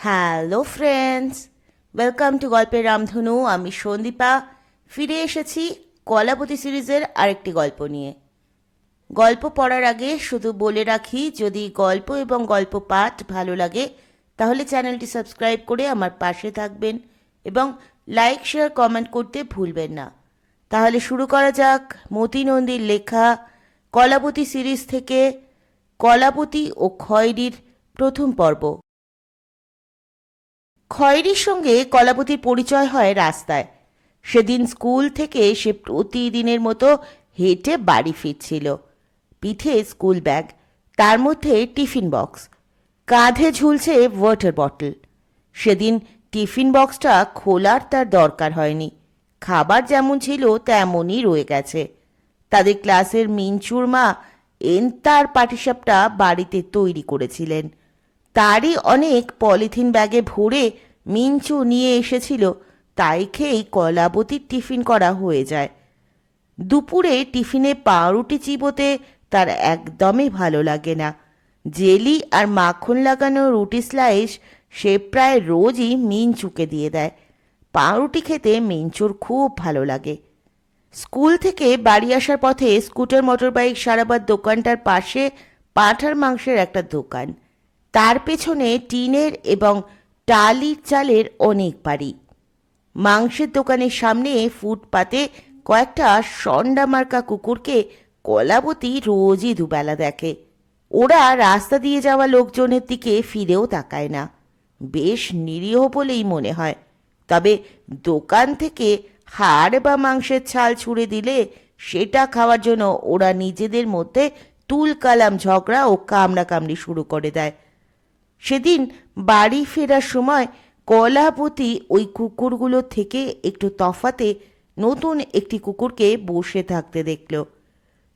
Hello friends, welcome to গল্পের রামধনু। আমি সন্দীপা ফিরে এসেছি কলাপতি সিরিজের আরেকটি গল্প নিয়ে। গল্প পড়ার আগে শুধু বলে রাখি, যদি গল্প এবং গল্প পাঠ ভালো লাগে তাহলে চ্যানেলটি সাবস্ক্রাইব করে আমার পাশে থাকবেন এবং লাইক শেয়ার কমেন্ট করতে ভুলবেন না। তাহলে শুরু করা যাক মতি নন্দীর লেখা কলাপতি সিরিজ থেকে কলাপতি ও খয়েরির প্রথম পর্ব। খয়েরির সঙ্গে কলাপতির পরিচয় হয় রাস্তায়। সেদিন স্কুল থেকে সে প্রতিদিনের মতো হেঁটে বাড়ি ফিরছিল। পিঠে স্কুল ব্যাগ, তার মধ্যে টিফিন বক্স, কাঁধে ঝুলছে ওয়াটার বটল। সেদিন টিফিন বক্সটা খোলার তার দরকার হয়নি। খাবার যেমন ছিল তেমনই রয়ে গেছে। তাদের ক্লাসের মিঞ্চুর মা তার পাটিসাপটা বাড়িতে তৈরি করেছিলেন। তারই অনেক পলিথিন ব্যাগে ভরে মিঞ্চু নিয়ে এসেছিল, তাই খেয়েই কলাবতীর টিফিন করা হয়ে যায়। দুপুরে টিফিনে পাউরুটি চিবোতে তার একদমই ভালো লাগে না। জেলি আর মাখন লাগানো রুটি স্লাইস সে প্রায় রোজই মিঞ্চুকে দিয়ে দেয়। পাউরুটি খেতে মিঞ্চুর খুব ভালো লাগে। স্কুল থেকে বাড়ি আসার পথে স্কুটার মোটরবাইক সারাবার দোকানটার পাশে পাঁঠার মাংসের একটা দোকান। তার পেছনে টিনের এবং টালির চালের অনেক বাড়ি। মাংসের দোকানের সামনে ফুটপাতে কয়েকটা সন্ডা মার্কা কুকুরকে কলাবতী রোজই দুবেলা দেখে। ওরা রাস্তা দিয়ে যাওয়া লোকজনের দিকে ফিরেও তাকায় না। বেশ নিরীহ বলেই মনে হয়। তবে দোকান থেকে হাড় বা মাংসের ছাল ছুঁড়ে দিলে সেটা খাওয়ার জন্য ওরা নিজেদের মধ্যে তুলকালাম ঝগড়া ও কামড়াকামড়ি শুরু করে দেয়। সেদিন বাড়ি ফেরার সময় কলাবতী ওই কুকুরগুলো থেকে একটু তফাতে নতুন একটি কুকুরকে বসে থাকতে দেখল।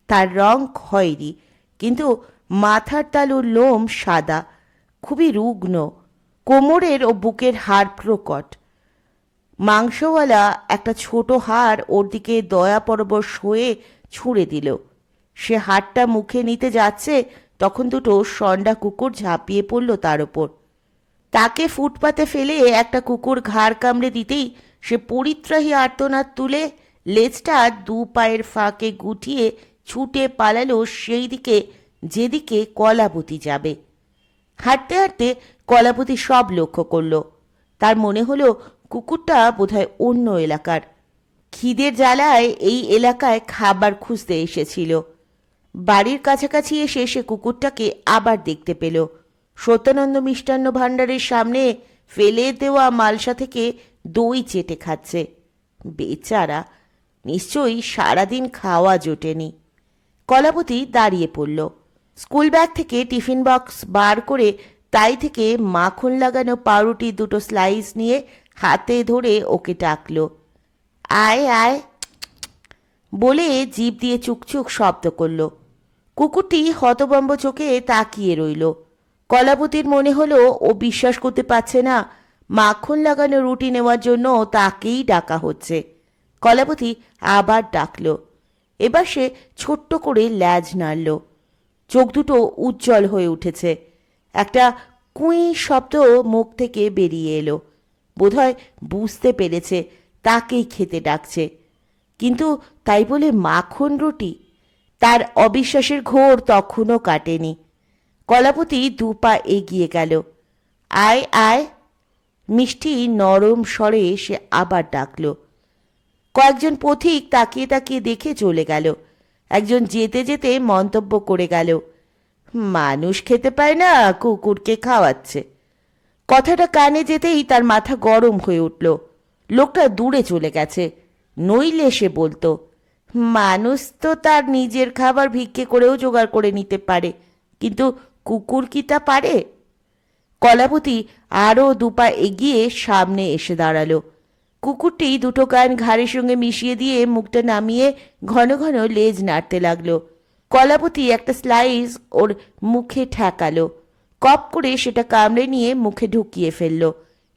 তার রং খয়েরি, কিন্তু মাথার তালুর লোম সাদা, খুবই রুগ্ন। কোমরের ও বুকের হাড় প্রকট। মাংসওয়ালা একটা ছোট হাড় ওর দিকে দয়াপরবশ হয়ে ছুঁড়ে দিল। সে হাড়টা মুখে নিতে যাচ্ছে, তখন দুটো ষণ্ডা কুকুর ঝাঁপিয়ে পড়ল তার ওপর। তাকে ফুটপাতে ফেলে একটা কুকুর ঘাড় কামড়ে দিতেই সে পরিত্রাহী আর্তনাদ তুলে লেজটা দু পায়ের ফাঁকে গুটিয়ে ছুটে পালালো সেই দিকে যেদিকে কলাবতী যাবে। হাঁটতে হাঁটতে কলাবতী সব লক্ষ্য করল। তার মনে হলো কুকুরটা বোধহয় অন্য এলাকার। খিদের জ্বালায় এই এলাকায় খাবার খুঁজতে এসেছিল। বাড়ির কাছাকাছি এসে সে কুকুরটাকে আবার দেখতে পেল। সত্যানন্দ মিষ্টান্ন ভাণ্ডারের সামনে ফেলে দেওয়া মালসা থেকে দই চেটে খাচ্ছে। বেচারা, নিশ্চয়ই সারাদিন খাওয়া জোটেনি। কলাবতী দাঁড়িয়ে পড়ল। স্কুল ব্যাগ থেকে টিফিন বক্স বার করে তাই থেকে মাখন লাগানো পাউরুটি দুটো স্লাইস নিয়ে হাতে ধরে ওকে ডাকল। আয় আয় বলে জিভ দিয়ে চুকচুক শব্দ করল। কুকুরটি হতবম্ব চোখে তাকিয়ে রইল। কলাবতীর মনে হলো ও বিশ্বাস করতে পারছে না মাখন লাগানো রুটি নেওয়ার জন্য তাকেই ডাকা হচ্ছে। কলাবতী আবার ডাকল। এবার সে ছোট্ট করে ল্যাজ নাড়ল। চোখ দুটো উজ্জ্বল হয়ে উঠেছে। একটা কুঁই শব্দ মুখ থেকে বেরিয়ে এলো। বোধহয় বুঝতে পেরেছে তাকেই খেতে ডাকছে। কিন্তু তাই বলে মাখন রুটি? তার অবিশ্বাসের ঘোর তখনও কাটেনি। কলাপতি দু পা এগিয়ে গেল। আয় আয় মিষ্টি নরম স্বরে সে আবার ডাকল। কয়েকজন পথিক তাকিয়ে তাকিয়ে দেখে চলে গেল। একজন যেতে যেতে মন্তব্য করে গেল, মানুষ খেতে পায় না, কুকুরকে খাওয়াচ্ছে। কথাটা কানে যেতেই তার মাথা গরম হয়ে উঠল। লোকটা দূরে চলে গেছে, নইলে সে বলতো, মানুষ তো তার নিজের খাবার ভিক্ষে করেও জোগাড় করে নিতে পারে, কিন্তু কুকুর কি তা পারে? কলাবতী আরও দুপা এগিয়ে সামনে এসে দাঁড়ালো। কুকুরটি দুটো কান ঘাড়ের সঙ্গে মিশিয়ে দিয়ে মুখটা নামিয়ে ঘন ঘন লেজ নাড়তে লাগলো। কলাবতী একটা স্লাইস ওর মুখে ঠেকালো। কপ করে সেটা কামড়ে নিয়ে মুখে ঢুকিয়ে ফেলল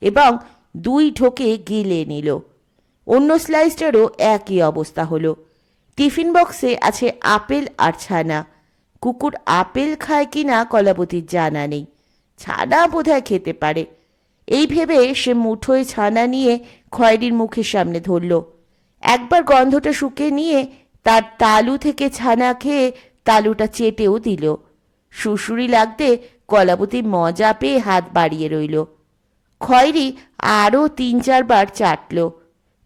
এবং দুই ঢোকে গিলে নিল। অন্য স্লাইসটারও একই অবস্থা হলো। টিফিন বক্সে আছে আপেল আর ছানা। কুকুর আপেল খায় কি না কলাবতীর জানা নেই। ছানা বোধহয় খেতে পারে। এই ভেবে সে মুঠোয় ছানা নিয়ে খয়েরির মুখের সামনে ধরল। একবার গন্ধটা শুকে নিয়ে তার তালু থেকে ছানা খেয়ে তালুটা চেটেও দিল। সুড়সুড়ি লাগতে কলাবতী মজা পেয়ে হাত বাড়িয়ে রইল। খয়েরি আরও ৩-৪ বার চাটল।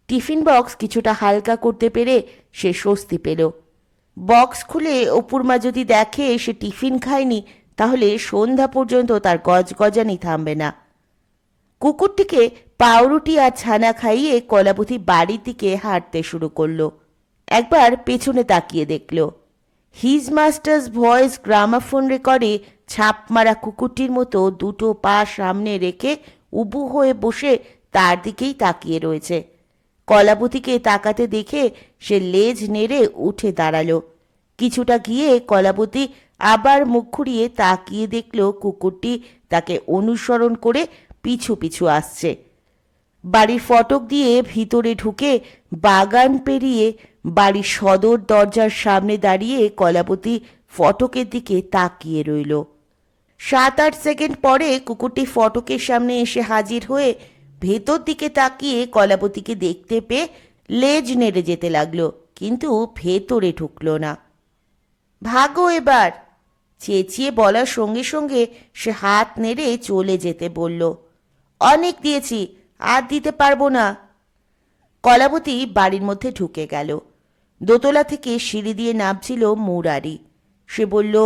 টিফিন বক্স কিছুটা হালকা করতে পেরে সে স্বস্তি পেল। বক্স খুলে অপুর মা যদি দেখে সে টিফিন খায়নি, তাহলে সন্ধ্যা পর্যন্ত তার গজগজানি থামবে না। কুকুরটিকে পাউরুটি আর ছানা খাইয়ে কলাবতী বাড়ির দিকে হাঁটতে শুরু করলো। একবার পেছনে তাকিয়ে দেখল, হিজ মাস্টার্স ভয়েস গ্রামাফোন রেকর্ডে ছাপ মারা কুকুরটির মতো দুটো পা সামনে রেখে উবু হয়ে বসে তার দিকেই তাকিয়ে রয়েছে। কলাবতীকে তাকাতে দেখে সে লেজ নেড়ে উঠে দাঁড়ালো। কিছুটা গিয়ে কলাবতী আবার মুখ ঘুরিয়ে তাকিয়ে দেখল কুকুরটি তাকে অনুসরণ করে পিছু পিছু আসছে। বাড়ির ফটক দিয়ে ভিতরে ঢুকে বাগান পেরিয়ে বাড়ির সদর দরজার সামনে দাঁড়িয়ে কলাবতী ফটকের দিকে তাকিয়ে রইল। 7-8 সেকেন্ড পরে কুকুরটি ফটকের সামনে এসে হাজির হয়ে ভেতর দিকে তাকিয়ে কলাবতীকে দেখতে পেয়ে লেজ নেড়ে যেতে লাগলো, কিন্তু ভেতরে ঢুকলো না। ভাগো এবার, চেঁচিয়ে বলার সঙ্গে সঙ্গে সে হাত নেড়ে চলে যেতে বলল। অনেক দিয়েছি, আর দিতে পারবো না। কলাবতী বাড়ির মধ্যে ঢুকে গেল। দোতলা থেকে সিঁড়ি দিয়ে নামছিল মুরারি। সে বলল,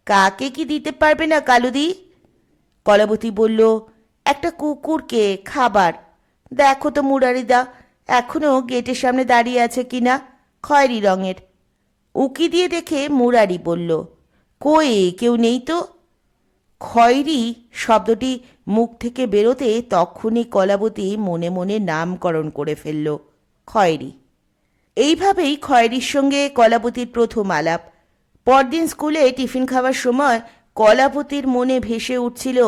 কাকে কি দিতে পারবে না কালুদি? কলাবতী বলল, একটা কুকুরকে খাবার। দেখো তো মুরারিদা, এখনো গেটের সামনে দাঁড়িয়ে আছে কিনা, খয়েরি রঙের। উকি দিয়ে দেখে মুরারি বলল, কই, কেউ নেই তো। খয়েরি শব্দটি মুখ থেকে বেরোতে তখনই কলাবতী মনে মনে নামকরণ করে ফেলল, খয়েরি। এইভাবেই খয়েরির সঙ্গে কলাবতীর প্রথম আলাপ। পরদিন স্কুলে টিফিন খাওয়ার সময় কলাবতীর মনে ভেসে উঠছিল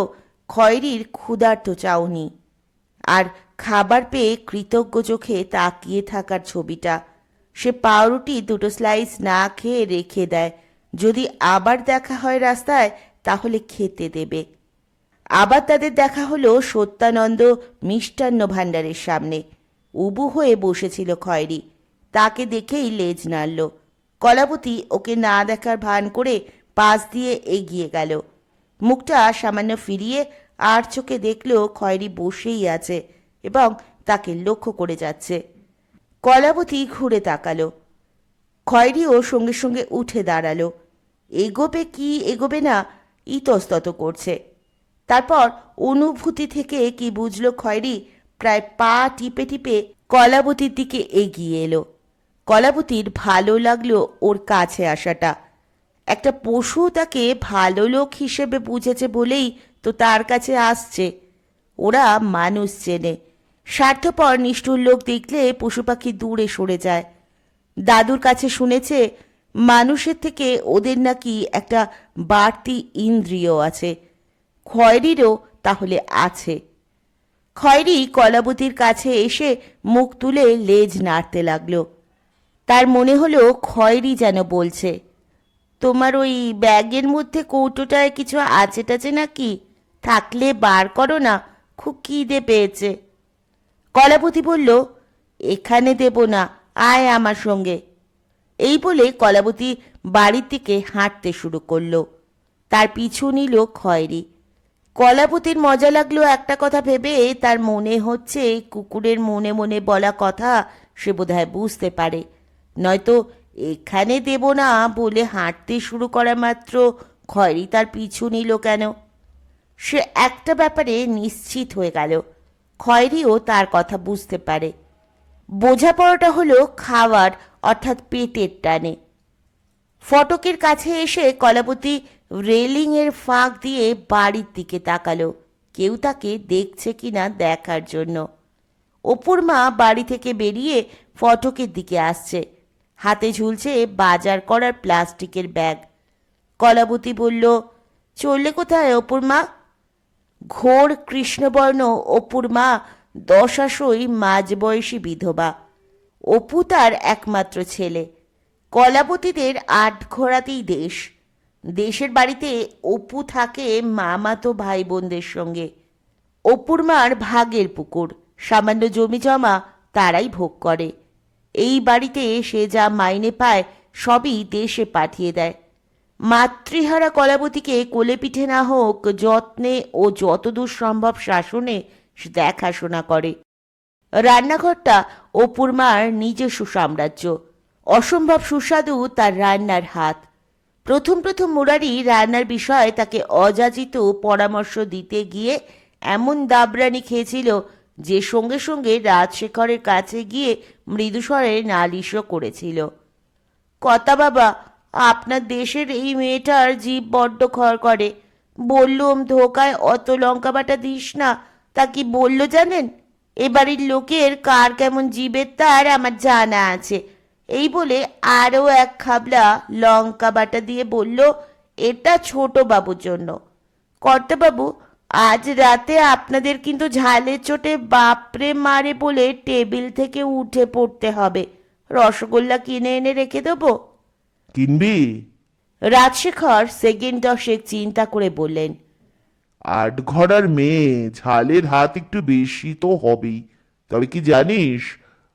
খয়েরির ক্ষুধার্ত চাউনি, আর খাবার পেয়ে কৃতজ্ঞ চোখে তাকিয়ে থাকার ছবিটা। সে পাউরুটি 2টো স্লাইস না খেয়ে রেখে দেয়, যদি আবার দেখা হয় রাস্তায় তাহলে খেতে দেবে। আবার তাদের দেখা হলো সত্যানন্দ মিষ্টান্ন ভাণ্ডারের সামনে। উবু হয়ে বসেছিল খয়েরি, তাকে দেখেই লেজ নাড়ল। কলাবতী ওকে না দেখার ভান করে পাশ দিয়ে এগিয়ে গেল। মুখটা সামান্য ফিরিয়ে আর চোখে দেখল খয়েরি বসেই আছে এবং তাকে লক্ষ্য করে যাচ্ছে। কলাবতী ঘুরে তাকালো। খয়েরিও সঙ্গে সঙ্গে উঠে দাঁড়ালো। এগোবে কি এগোবে না ইতস্তত করছে। তারপর অনুভূতি থেকে কি বুঝলো খয়েরি, প্রায় পা টিপে টিপে কলাবতীর দিকে এগিয়ে এলো। কলাবতীর ভালো লাগলো ওর কাছে আসাটা। একটা পশু তাকে ভালো লোক হিসেবে বুঝেছে বলেই তো তার কাছে আসছে। ওরা মানুষ চেনে। স্বার্থপর নিষ্ঠুর লোক দেখলে পশু পাখি দূরে সরে যায়। দাদুর কাছে শুনেছে মানুষের থেকে ওদের নাকি একটা বাড়তি ইন্দ্রিয় আছে। খয়েরিরও তাহলে আছে। খয়েরি কলাবতীর কাছে এসে মুখ তুলে লেজ নাড়তে লাগলো। তার মনে হলো খয়েরি যেন বলছে, তোমার ওই ব্যাগের মধ্যে কৌটোটায় কিছু আছে টাছে নাকি? থাকলে বার করো না, খুব খিদে পেয়েছে। কলাবতী বলল, এখানে দেব না, আয় আমার সঙ্গে। এই বলে কলাবতী বাড়ির দিকে হাঁটতে শুরু করলো। তার পিছু নিল খয়েরি। কলাবতীর মজা লাগলো একটা কথা ভেবে। তার মনে হচ্ছে কুকুরের মনে মনে বলা কথা সে বোধহয় বুঝতে পারে, নয়তো এখানে দেব না বলে হাঁটতে শুরু করা মাত্র খয়েরি তার পিছু নিল কেন? সে একটা ব্যাপারে নিশ্চিত হয়ে গেল, খয়েরিও তার কথা বুঝতে পারে। বোঝাপড়াটা হলো খাওয়ার অর্থাৎ পেটের টানে। ফটকের কাছে এসে কলাবতী রেলিংয়ের ফাঁক দিয়ে বাড়ির দিকে তাকালো, কেউ তাকে দেখছে কিনা দেখার জন্য। অপুর মা বাড়ি থেকে বেরিয়ে ফটকের দিকে আসছে। হাতে ঝুলছে বাজার করার প্লাস্টিকের ব্যাগ। কলাবতী বলল, চললে কোথায় অপুর মা? ঘোর কৃষ্ণবর্ণ অপুর মা দশাশই মাঝবয়সী বিধবা। অপু তার একমাত্র ছেলে। কলাবতীদের 8 ঘোড়াতেই দেশ। দেশের বাড়িতে অপু থাকে মামাতো ভাই বোনদের সঙ্গে। অপুর মার ভাগের পুকুর, সামান্য জমি জমা তারাই ভোগ করে। এই বাড়িতে সে যা মাইনে পায় সবই দেশে পাঠিয়ে দেয়। মাতৃহারা কলাবতীকে কোলে পিঠে না হোক যত্নে ও যতদূর সম্ভব শাসনে সে দেখাশোনা করে। রান্নাঘরটা অপুর মার নিজস্ব সাম্রাজ্য। অসম্ভব সুস্বাদু তার রান্নার হাত। প্রথম প্রথম মুরারি রান্নার বিষয়ে তাকে অযাচিত পরামর্শ দিতে গিয়ে এমন দাবরানি খেয়েছিল যে সঙ্গে সঙ্গে রাজশেখরের কাছে গিয়ে মৃদুস্বরে নালিশও করেছিল। কর্তা বাবা, আপনার দেশের এই মেয়েটার জিভ বড্ড খড় করে। বললুম ধোকায় অত লঙ্কা বাটা দিস না, তা কি বলল জানেন? এবাড়ির লোকের কার কেমন জিভের তার আমার জানা আছে। এই বলে আরও এক খাবলা লঙ্কা বাটা দিয়ে বলল, এটা ছোট বাবুর জন্য। কর্তাবাবু, আজ রাতে আপনাদের কিন্তু ঝালের চোটে বাপরে মারে বলে টেবিল থেকে উঠে পড়তে হবে। রসগোল্লা কিনে এনে রেখে দেবো? কিনবি? রাজশেখর সেকেন্ড 10 চিন্তা করে বললেন। 8 ঘড়ার মেয়ে, ঝালের হাত একটু বেশি তো হবেই। তবে কি জানিস,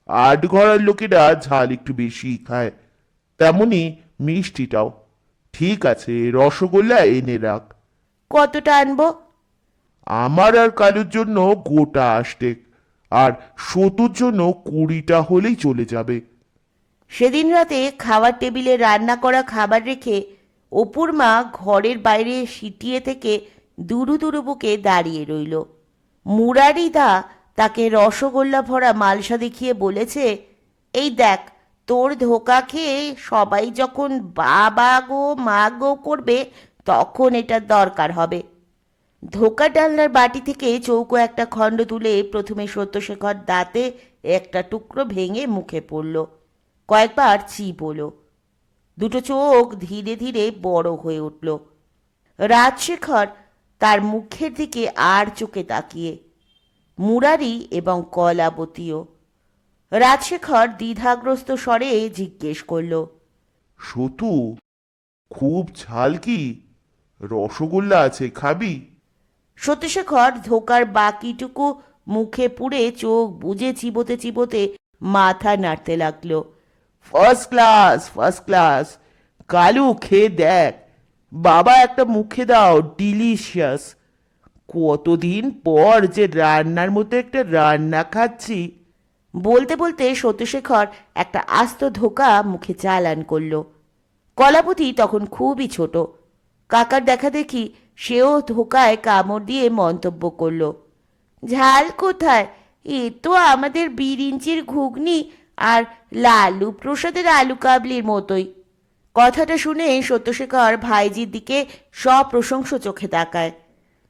8 ঘড়ার লোকেরা ঝাল একটু বেশি খায়, তেমনি মিষ্টিটাও। ঠিক আছে, রসগোল্লা এনে রাখ। কতটা আনবো? আমার আর কালুর জন্য গোটা 8 আর সতুর জন্য 20টা হলেই চলে যাবে। সেদিন রাতে খাওয়ার টেবিলে রান্না করা খাবার রেখে অপুর মা ঘরের বাইরে সিটিয়ে থেকে দুরু দুরু বুকে দাঁড়িয়ে রইল। মুরারিদা তাকে রসগোল্লা ভরা মালসা দেখিয়ে বলেছে, এই দেখ, তোর ধোকা খেয়ে সবাই যখন বাবা গো মা গো করবে তখন এটার দরকার হবে। ধোকা ডালনার বাটি থেকে চৌকো একটা খণ্ড তুলে প্রথমে সত্যশেখর দাঁতে একটা টুকরো ভেঙে মুখে পড়ল। কয়েকবার চিপ হলো। দুটো চোখ ধীরে ধীরে বড় হয়ে উঠল। রাজশেখর তার মুখের দিকে আর চোখে তাকিয়ে। মুরারি এবং কলাবতীও। রাজশেখর দ্বিধাগ্রস্ত স্বরে জিজ্ঞেস করল, সতু, খুব ঝাল কি? রসগোল্লা আছে, খাবি? সত্যশেখর ধোকার বাকিটুকু মুখে পুড়ে চোখ বুজে চিবোতে চিবোতে মাথা নাড়তে লাগলো। First class, first class. Kalu, খেয়ে দেখ। বাবা, একটা মুখে দাও, ডিলিশিয়াস। কতদিন পর যে রান্নার মতো একটা রান্না খাচ্ছি। বলতে বলতে সত্যশেখর একটা আস্ত ধোকা মুখে চালান করল। কলাপতি তখন খুবই ছোট। কাকার দেখা দেখি সেও ধোকায় কামড় দিয়ে মন্তব্য করল, ঝাল কোথায়? এ তো আমাদের বিরিঞ্চির ঘুগনি আর লালু প্রসাদের আলু কাবলির মতোই। কথাটা শুনে সত্যশেখর ভাইজির দিকে সপ্রশংস চোখে তাকায়।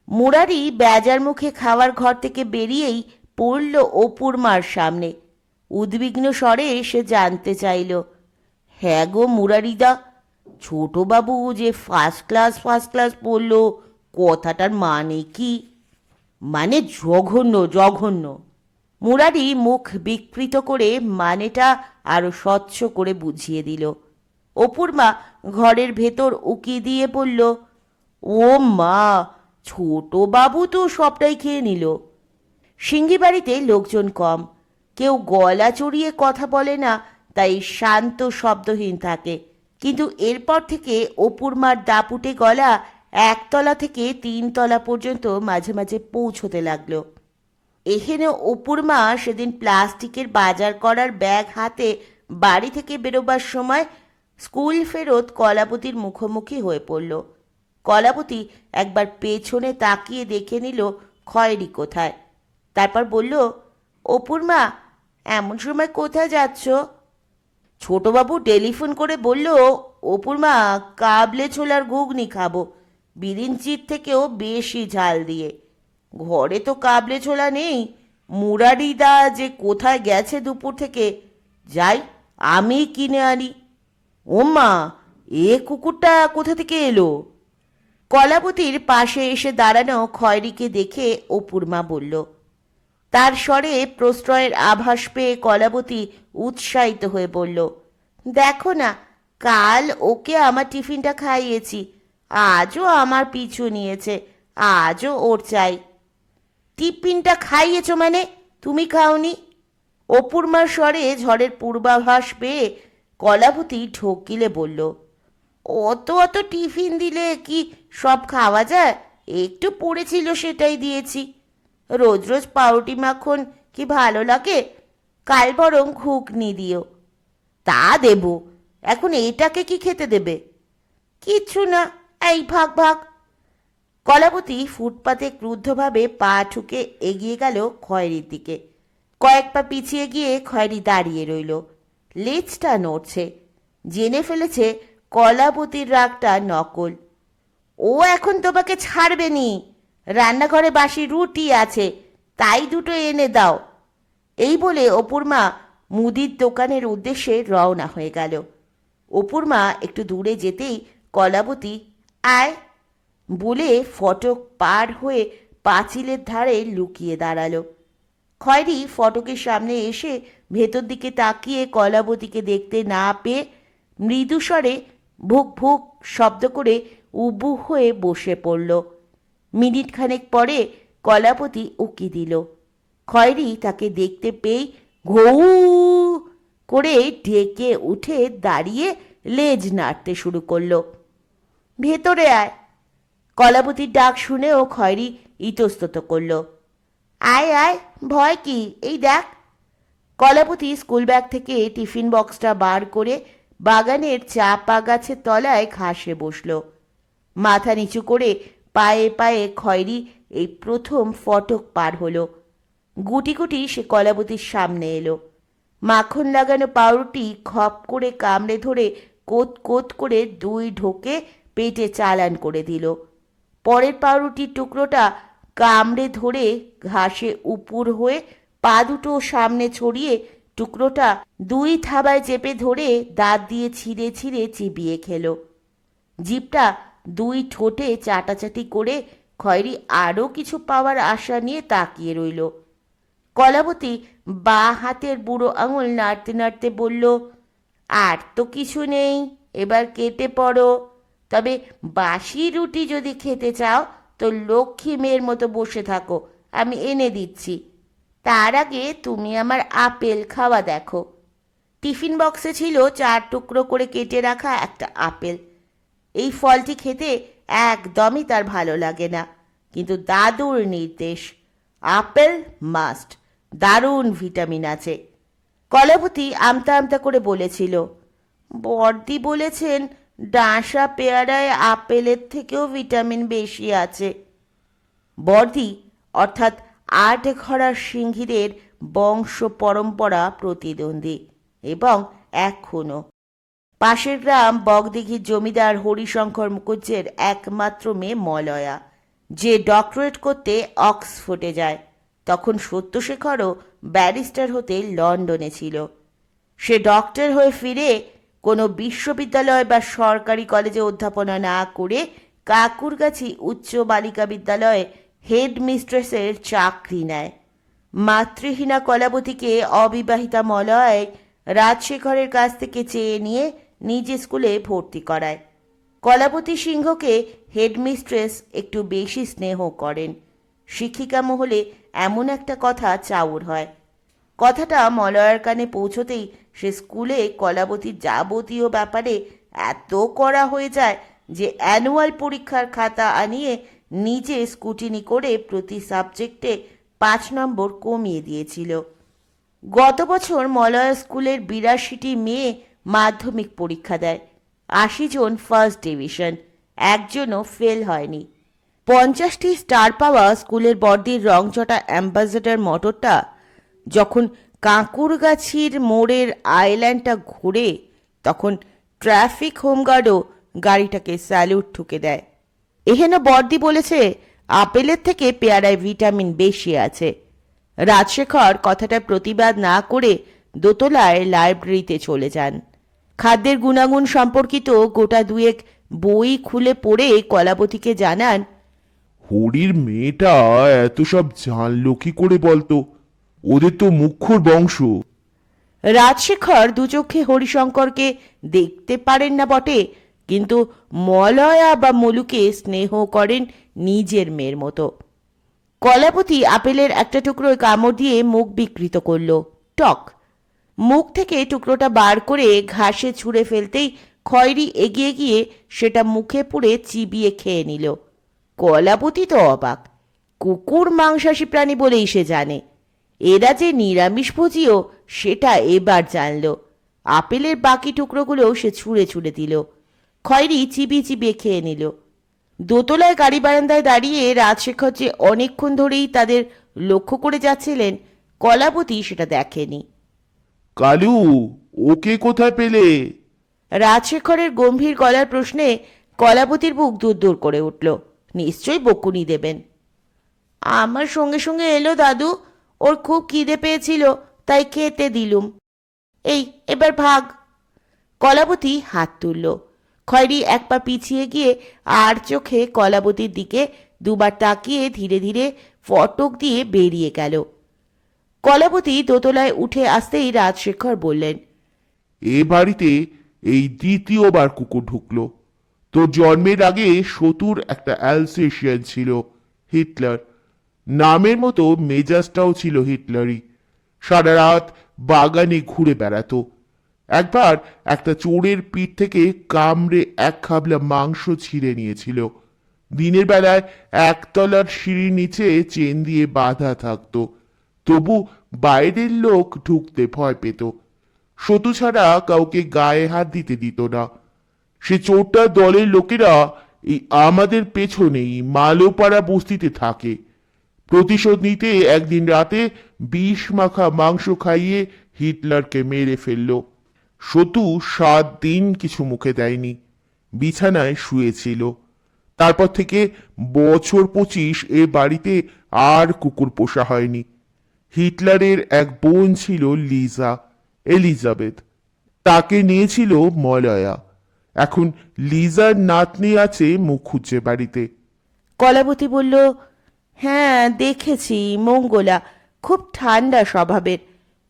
মুরারি বেজার মুখে খাওয়ার ঘর থেকে বেরিয়েই পড়ল অপুর মার সামনে। উদ্বিগ্ন স্বরে সে জানতে চাইল, হ্যাঁ গো মুরারিদা, ছোটবাবু যে ফার্স্ট ক্লাস পড়ল, কথাটার মানে কি? মানে জঘন্য, জঘন্য। মুরারি মুখ বিকৃত করে মানেটা আরো স্বচ্ছ করে বুঝিয়ে দিল। অপুর মা ঘরের ভেতর উকি দিয়ে বলল, ও মা, ছোট বাবু তো সবটাই খেয়ে নিল। সিঙ্গি বাড়িতে লোকজন কম, কেউ গলা চড়িয়ে কথা বলে না, তাই শান্ত শব্দহীন থাকে। কিন্তু এরপর থেকে অপুর মার দাপুটে গলা 1 তলা থেকে 3 তলা পর্যন্ত মাঝে মাঝে পৌঁছতে লাগলো। এখানে অপুর মা সেদিন প্লাস্টিকের বাজার করার ব্যাগ হাতে বাড়ি থেকে বেরোবার সময় স্কুল ফেরত কলাবতীর মুখোমুখি হয়ে পড়ল। কলাবতী একবার পেছনে তাকিয়ে দেখে নিল খয়েরি কোথায়, তারপর বলল, অপুর মা, এমন সময় কোথায় যাচ্ছ? ছোটবাবু টেলিফোন করে বলল, অপুর মা, কাবলে ছোলার ঘুগনি খাবো, বিরিঞ্চির থেকেও বেশি ঝাল দিয়ে। ঘরে তো কাবলে ছোলা নেই। মুরারিদা যে কোথায় গেছে দুপুর থেকে, যাই আমি কিনে আনি। ও মা, এ কুকুরটা কোথা থেকে এলো? কলাবতীর পাশে এসে দাঁড়ানো খয়রিকে দেখে অপুর মা বলল। তার স্বরে প্রশ্রয়ের আভাস পেয়ে কলাবতী উৎসাহিত হয়ে বলল, দেখো না, কাল ওকে আমার টিফিনটা খাইয়েছি, আজও আমার পিছু নিয়েছে, আজও ওর চাই। টিফিনটা খাইয়েছো মানে? তুমি খাওনি? অপুর মার স্বরে ঝড়ের পূর্বাভাস পেয়ে কলাবতী ঢোক গিলে বলল, অত অত টিফিন দিলে কি সব খাওয়া যায়? একটু পড়েছিল সেটাই দিয়েছি। রোজ রোজ পাউরুটি মাখন কি ভালো লাগে? কাল বরং ঘুগনি দিও। তা দেব, এখন এটাকে কি খেতে দেবে? কিচ্ছু না, এই ভাগ ভাগ। কলাবতী ফুটপাতে ক্রুদ্ধভাবে পা ঠুকে এগিয়ে গেল খয়েরির দিকে। কয়েক পা পিছিয়ে গিয়ে খয়েরি দাঁড়িয়ে রইল, লেজটা নড়ছে। জেনে ফেলেছে কলাবতীর রাগটা নকল। ও এখন তোমাকে ছাড়বে নি। রান্নাঘরে বাসি রুটি আছে, তাই দুটো এনে দাও। এই বলে অপুর মা মুদির দোকানের উদ্দেশ্যে রওনা হয়ে গেল। অপুর মা একটু দূরে যেতেই কলাবতী আয় বলে ফটক পার হয়ে পাঁচিলের ধারে লুকিয়ে দাঁড়ালো। খয়েরি ফটকের সামনে এসে ভেতর দিকে তাকিয়ে কলাবতীকে দেখতে না পেয়ে মৃদুস্বরে ভুক ভুক শব্দ করে উবু হয়ে বসে পড়ল। মিনিট খানেক পরে কলাবতী উকি দিল। খয়েরি তাকে দেখতে পেয়ে ঘৌ করে ঢেকে উঠে দাঁড়িয়ে লেজ নাড়তে শুরু করলো। ভেতরে আয়। কলাবতীর ডাক শুনেও খয়েরি ইতস্তত করল। আয় আয়, ভয় কি, এই দেখ। কলাবতী স্কুল ব্যাগ থেকে টিফিন বক্সটা বার করে বাগানের চাপা গাছের তলায় ঘাসে বসল। মাথা নিচু করে পায়ে পায়ে খয়েরি এই প্রথম ফটক পার হলো। গুটি গুটি সে কলাবতীর সামনে এলো। মাখন লাগানো পাউরুটি খপ করে কামড়ে ধরে কোত কোত করে দুই ঢোকে পেটে চালান করে দিল। পরের পাউরুটির টুকরোটা কামড়ে ধরে ঘাসে উপুর হয়ে পা দুটো সামনে ছড়িয়ে টুকরোটা দুই থাবায় চেপে ধরে দাঁত দিয়ে ছিঁড়ে ছিঁড়ে চিবিয়ে খেল। জিভটা দুই ঠোঁটে চাটাচাটি করে খয়েরি আরও কিছু পাওয়ার আশা নিয়ে তাকিয়ে রইল। কলাবতী বাঁ হাতের বুড়ো আঙুল নাড়তে নাড়তে বলল, আর তো কিছু নেই, এবার কেটে পড়ো। তবে বাসি রুটি যদি খেতে চাও তো লক্ষ্মী মেয়ের মতো বসে থাকো, আমি এনে দিচ্ছি। তার আগে তুমি আমার আপেল খাওয়া দেখো। টিফিন বক্সে ছিল 4 টুকরো করে কেটে রাখা একটা আপেল। এই ফলটি খেতে একদমই তার ভালো লাগে না, কিন্তু দাদুর নির্দেশ, আপেল মাস্ট, দারুণ ভিটামিন আছে। কলাবতী আমতা আমতা করে বলেছিল, বড়দি বলেছেন ডাঁশা পেয়ারায় আপেলের থেকেও ভিটামিন বেশি আছে। বড়দি অর্থাৎ আটঘরার সিংহীদের বংশ পরম্পরা প্রতিদ্বন্দ্বী এবং এখনও। পাশের গ্রাম বগদিঘির জমিদার হরিশঙ্কর মুখুজ্জের একমাত্র মেয়ে মলয়া, যে ডক্টরেট করতে অক্সফোর্ডে যায়। তখন সত্যশেখরও ব্যারিস্টার হতে লন্ডনে ছিল। সে ডক্টর হয়ে ফিরে কোনো বিশ্ববিদ্যালয় বা সরকারি কলেজে অধ্যাপনা না করে কাকুরগাছি উচ্চ বালিকা বিদ্যালয়ে হেড মিস্ট্রেসের চাকরি নেয়। মাতৃহীনা কলাবতীকে অবিবাহিতা মলয় রাজশেখরের কাছ থেকে চেয়ে নিয়ে নিজে স্কুলে ভর্তি করায়। কলাবতী সিংহকে হেডমিস্ট্রেস একটু বেশি স্নেহ করেন। শিক্ষিকা মহলে এমন একটা কথা চাউর হয়। কথাটা মলয়ার কানে পৌঁছতেই সে স্কুলে কলাবতীর যাবতীয় ব্যাপারে এত কড়া হয়ে যায় যে অ্যানুয়াল পরীক্ষার খাতা আনিয়ে নিজে স্কুটিনি করে প্রতি সাবজেক্টে 5 নম্বর কমিয়ে দিয়েছিল। গত বছর মলয়া স্কুলের 82টি মেয়ে মাধ্যমিক পরীক্ষা দেয়। 80 জন ফার্স্ট ডিভিশন, একজনও ফেল হয়নি। 50টি স্টার পাওয়া স্কুলের বর্দির রংচটা অ্যাম্বাসেডর মোটরটা যখন কাঁকুরগাছির মোড়ের আইল্যান্ডটা ঘুরে, তখন ট্রাফিক হোমগার্ডও গাড়িটাকে স্যালুট ঠুকে দেয়। এহেন বর্দি বলেছে আপেলের থেকে পেয়ারায় ভিটামিন বেশি আছে। রাজশেখর কথাটার প্রতিবাদ না করে দোতলায় লাইব্রেরিতে চলে যান। খাদ্যের গুণাগুণ সম্পর্কিত গোটা দুয়েক বই খুলে পড়ে কলাবতীকে জানান, হরির মেয়েটা এত সব জানলো কি করে বলতো? ওদের তো মুখ্যর বংশ। রাজশেখর দুচোখে হরিশঙ্করকে দেখতে পারেন না বটে, কিন্তু মলয়া বা মলুকে স্নেহ করেন নিজের মেয়ের মতো। কলাপতি আপেলের একটা টুকরোয় কামড় দিয়ে মুখ বিকৃত করলো। টক। মুখ থেকে টুকরোটা বার করে ঘাসে ছুঁড়ে ফেলতেই খয়েরি এগিয়ে গিয়ে সেটা মুখে পুরে চিবিয়ে খেয়ে নিল। কলাপতি তো অবাক। কুকুর মাংসাশী প্রাণী বলেই সে জানে, এরা যে নিরামিষভোজীও সেটা এবার জানল। আপেলের বাকি টুকরোগুলোও সে ছুঁড়ে ছুঁড়ে দিল। খয়েরি চিবিয়ে চিবিয়ে খেয়ে নিল। দোতলায় গাড়ি বারান্দায় দাঁড়িয়ে রাজশেখর যে অনেকক্ষণ ধরেই তাদের লক্ষ্য করে যাচ্ছিলেন, কলাবতী সেটা দেখেনি। কালু, ওকে কোথায় পেলে? রাজশেখরের গম্ভীর গলার প্রশ্নে কলাবতীর বুক দূর দূর করে উঠল। নিশ্চয়ই বকুনি দেবেন। আমার সঙ্গে সঙ্গে এলো দাদু, ওর খুব খিদে পেয়েছিল তাই খেতে দিলুম। এই এবার ভাগ। কলাবতী হাত তুলল। খয়েরি এক পা পিছিয়ে গিয়ে আর চোখে কলাবতীর দিকে দুবার তাকিয়ে ধীরে ধীরে ফটক দিয়ে বেরিয়ে গেল। কলাবতী দোতলায় উঠে আসতেই রাজশেখর বললেন, এ বাড়িতে এই দ্বিতীয়বার কুকুর ঢুকলো। তোর জন্মের আগে শতুর একটা অ্যালসেশিয়ান ছিল, হিটলার। নামের মতো মেজাজটাও ছিল হিটলারই। সারা রাত বাগানে ঘুরে বেড়াতো। একবার একটা চোরের পিঠ থেকে কামড়ে এক খাবলা মাংস ছিঁড়ে নিয়েছিল। দিনের বেলায় একতলার সিঁড়ির নিচে চেন দিয়ে বাঁধা থাকতো, তবু বাইরের লোক ঢুকতে ভয় পেত। শতু ছাড়া কাউকে গায়ে হাত দিতে দিত না। সে চোরটার দলের লোকেরা এই আমাদের পেছনেই মালোপাড়া বস্তিতে থাকে। প্রতিশোধ নিতে একদিন রাতে বিষ মাখা মাংস খাইয়ে হিটলারকে মেরে ফেলল। শতু 7 দিন কিছু মুখে দেয়নি, বিছানায় শুয়েছিল। তারপর থেকে বছর 25 এ বাড়িতে আর কুকুর পোষা হয়নি। হিটলারের এক বোন ছিল লিজা, এলিজাবেথ। তাকে নিয়েছিল মলয়া। এখন লিজার নাতনি আছে মুখুজ্জে বাড়িতে। কলাবতী বলল, হ্যাঁ দেখেছি, মঙ্গলা খুব ঠান্ডা স্বভাবের।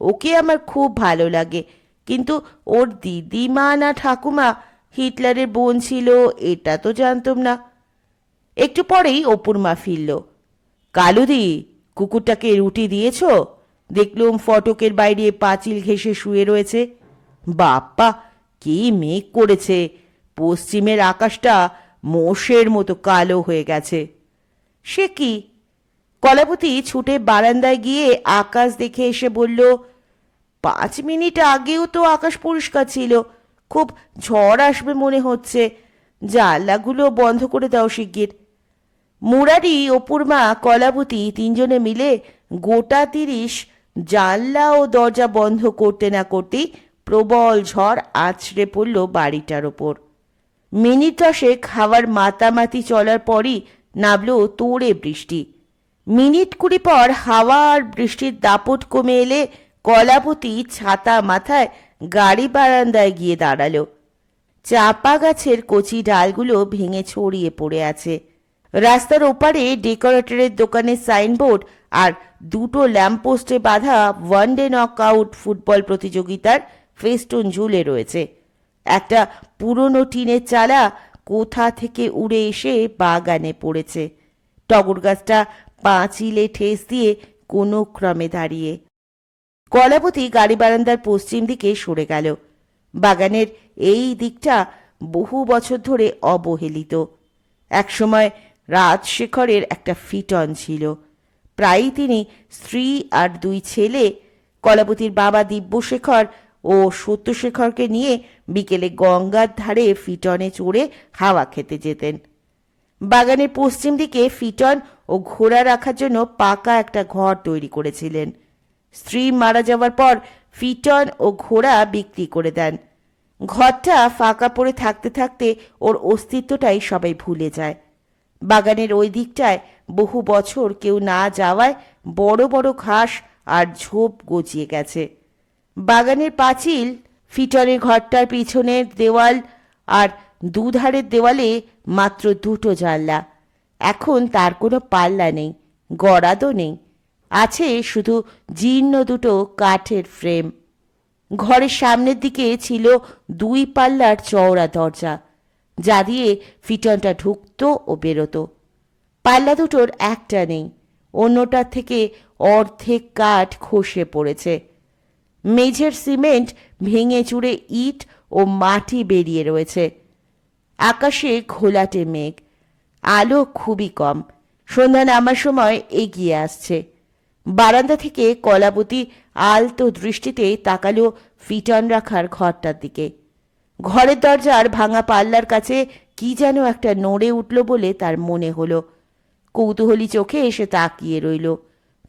ওকে আমার খুব ভালো লাগে, কিন্তু ওর দিদিমা না ঠাকুমা হিটলারের বোন ছিল এটা তো জানতাম না। একটু পরেই অপুর মা ফিরল। কালুদি, কুকুরটাকে রুটি দিয়েছ? দেখলুম ফটকের বাইরে পাঁচিল ঘেঁষে শুয়ে রয়েছে। বাপ্পা, কি মেঘ করেছে! পশ্চিমের আকাশটা মোষের মতো কালো হয়ে গেছে। সে কি? কলাবতী ছুটে বারান্দায় গিয়ে আকাশ দেখে এসে বলল, 5 মিনিট আগেও তো আকাশ পরিষ্কার ছিল। খুব ঝড় আসবে মনে হচ্ছে। জানলাগুলো বন্ধ করে দাও শিগগির। মুরারি, অপুর মা, কলাবতী তিনজনে মিলে গোটা 30 জানলা ও দরজা বন্ধ করতে না করতেই প্রবল ঝড় আছড়ে পড়ল বাড়িটার ওপর। মিনিট 10 খাওয়ার মাতামাতি চলার পরই নামল তোড়ে বৃষ্টি। মিনিট 20 পর হাওয়া আর বৃষ্টির দাপট কমে এলে কলাবতী ছাতা মাথায় গাড়ি বারান্দায় গিয়ে দাঁড়ালো। চাপা গাছের কচি ডালগুলো ভেঙে ছড়িয়ে পড়ে আছে। রাস্তার ওপারে ডেকোরেটরের দোকানের সাইনবোর্ড আর 2টো ল্যাম্পপোস্টে বাঁধা ওয়ানডে নকআউট ফুটবল প্রতিযোগিতার ফেস্টুন ঝুলে রয়েছে। একটা পুরনো টিনের চালা কোথা থেকে উড়ে এসে বাগানে পড়েছে। টগর গাছটা পাঁচিলে ঠেস দিয়ে কোনো ক্রমে দাঁড়িয়ে। কলাবতী গাড়ি বারান্দার পশ্চিম দিকে সরে গেল। বাগানের এই দিকটা বহু বছর ধরে অবহেলিত। একসময় রাজশেখরের একটা ফিটন ছিল। প্রায়ই তিনি স্ত্রী আর 2 ছেলে, কলাবতীর বাবা দিব্যশেখর ও সত্যশেখরকে নিয়ে বিকেলে গঙ্গার ধারে ফিটনে চড়ে হাওয়া খেতে যেতেন। বাগানের পশ্চিম দিকে ফিটন ও ঘোড়া রাখার জন্য পাকা একটা ঘর তৈরি করেছিলেন। স্ত্রী মারা যাওয়ার পর ফিটন ও ঘোড়া বিক্রি করে দেন। ঘরটা ফাঁকা পড়ে থাকতে থাকতে ওর অস্তিত্বটাই সবাই ভুলে যায়। বাগানের ওই দিকটায় বহু বছর কেউ না যাওয়ায় বড় বড় ঘাস আর ঝোপ গজিয়ে গেছে। বাগানের পাঁচিল, ফিটনের ঘরটার পিছনের দেওয়াল আর দুধারের দেওয়ালে মাত্র 2টো জানলা। এখন তার কোনো পাল্লা নেই, গরাদও নেই। আছে শুধু জীর্ণ 2টো কাঠের ফ্রেম। ঘরের সামনের দিকে ছিল 2 পাল্লার চওড়া দরজা, যা দিয়ে ফিটনটা ঢুকতো ও বেরোতো। পাল্লা দুটোর একটা নেই। অন্যটার থেকে অর্ধেক কাঠ খসে পড়েছে। মেঝের সিমেন্ট ভেঙে চুরে ইট ও মাটি বেরিয়ে রয়েছে। আকাশে ঘোলাটে মেঘ, আলো খুবই কম। সন্ধ্যা নামার সময় এগিয়ে আসছে। বারান্দা থেকে কলাবতী আলতো দৃষ্টিতে তাকালো ফিটন রাখার ঘরটার দিকে। ঘরের দরজার ভাঙা পাল্লার কাছে কি যেন একটা নড়ে উঠল বলে তার মনে হলো। কৌতূহলী চোখে এসে তাকিয়ে রইল।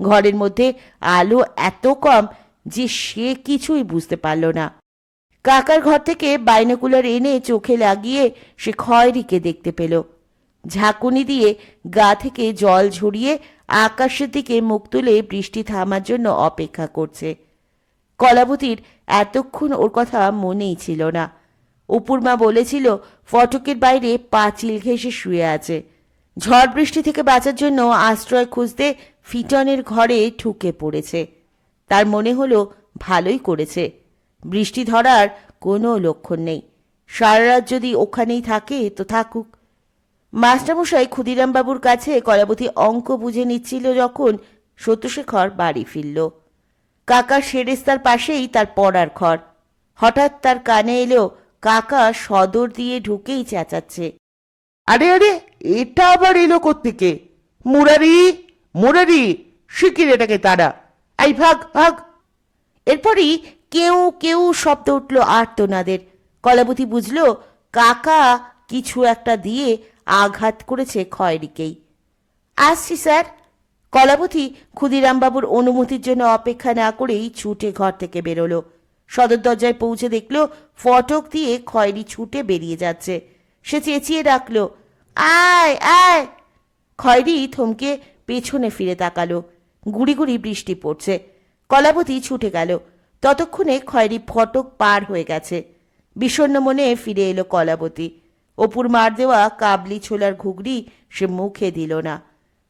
ঘরের মধ্যে আলো এত কম যে সে কিছুই বুঝতে পারল না। কাকার ঘর থেকে বাইনোকুলার এনে চোখে লাগিয়ে সে খয়েরিকে দেখতে পেল। ঝাঁকুনি দিয়ে গা থেকে জল ঝরিয়ে আকাশের দিকে মুখ তুলে বৃষ্টি থামার জন্য অপেক্ষা করছে। কলাবতীর এতক্ষণ ওর কথা মনেই ছিল না। অপুর মা বলেছিল ফটকের বাইরে পাঁচিল ঘেঁষে শুয়ে আছে। ঝড় বৃষ্টি থেকে বাঁচার জন্য আশ্রয় খুঁজতে ফিটনের ঘরে ঢুকে পড়েছে। তার মনে হলো ভালোই করেছে। বৃষ্টি ধরার কোনো লক্ষণ নেই। সারা রাত যদি ওখানেই থাকে তো থাকুক। মাস্টারমশাই ক্ষুদিরামবাবুর কাছে কলাবতী অঙ্ক বুঝে নিচ্ছিল যখন সত্যশেখর বাড়ি ফিরল। কাকার সেরেস্তার পাশেই তার পড়ার ঘর। হঠাৎ তার কানে এলো কাকা সদর দিয়ে ঢুকেই চেঁচাচ্ছে, আরে আরে, এটা আবার এলো কোত্থেকে? মুরারি, মুরারি, শিগগির এটাকে তারা। এই ভাগ ভাগ। এরপরই কেউ কেউ শব্দ উঠল আর্তনাদের। কলাবতী বুঝল কাকা কিছু একটা দিয়ে আঘাত করেছে খয়েরিকেই। আসছি স্যার। কলাবতী ক্ষুদিরামবাবুর অনুমতির জন্য অপেক্ষা না করেই ছুটে ঘর থেকে বেরোলো। সদর দরজায় পৌঁছে দেখল ফটক দিয়ে খয়েরি ছুটে বেরিয়ে যাচ্ছে। সে চেঁচিয়ে ডাকল, আয় আয়। খয়েরি থমকে পেছনে ফিরে তাকালো। গুড়ি গুড়ি বৃষ্টি পড়ছে। কলাবতী ছুটে গেল। ততক্ষণে খয়েরি ফটক পার হয়ে গেছে। বিষণ্ণ মনে ফিরে এলো কলাবতী। অপুর মার দেওয়া কাবলি ছোলার ঘুগনি সে মুখে দিল না।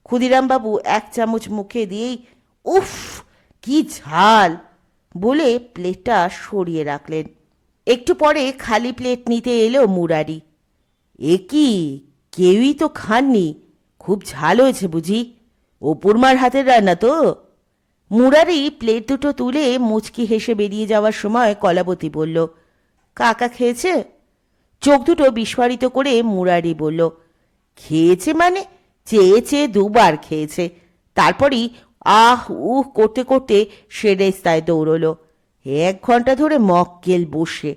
ক্ষুদিরামবাবু এক চামচ মুখে দিয়েই উফ কি ঝাল বলে প্লেটটা সরিয়ে রাখলেন। একটু পরে খালি প্লেট নিতে এলো মুরারি। এ কি, কেউই তো খাননি, খুব ঝাল হয়েছে বুঝি? অপুর মার হাতের রান্না তো? মুরারি প্লেট দুটো তুলে মুচকি হেসে বেরিয়ে যাওয়ার সময় কলাবতী বলল, কাকা খেয়েছে? চোখ দুটো বিস্ফারিত করে মুরারি বলল, খেয়েছে মানে চেয়ে চেয়ে দুবার খেয়েছে। তারপরই আহ উহ করতে করতে সে রেস্তায় দৌড়লো। 1 ঘন্টা ধরে মক্কেল বসে।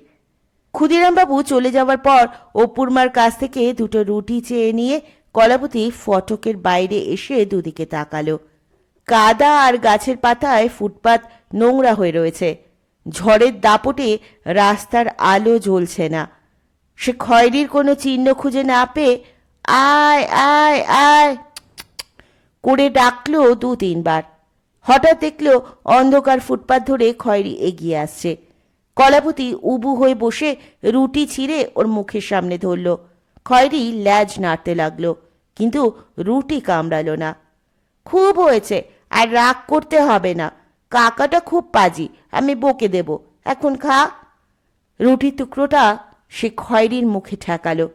ক্ষুদিরামবাবু চলে যাওয়ার পর অপুর মার কাছ থেকে দুটো রুটি চেয়ে নিয়ে কলাবতী ফটকের বাইরে এসে দুদিকে তাকালো। কাদা আর গাছের পাতায় ফুটপাত নোংরা হয়ে রয়েছে। ঝড়ের দাপটে রাস্তার আলো জ্বলছে না। সে খয়েরির কোনো চিহ্ন খুঁজে না পেয়ে আয় আয় আয় করে ডাকলো 2-3 বার। হঠাৎ দেখলো অন্ধকার ফুটপাত ধরে খয়েরি এগিয়ে আসছে। কলাবতী উবু হয়ে বসে রুটি ছিঁড়ে ওর মুখের সামনে ধরল। খয়েরি ল্যাজ নাড়তে লাগলো, কিন্তু রুটি কামড়ালো না। খুব হয়েছে, আর রাগ করতে হবে না। কাকাটা খুব পাজি, আমি বকে দেব। এখন খা। রুটির টুকরোটা সে খয়েরির মুখে ঠেকালো।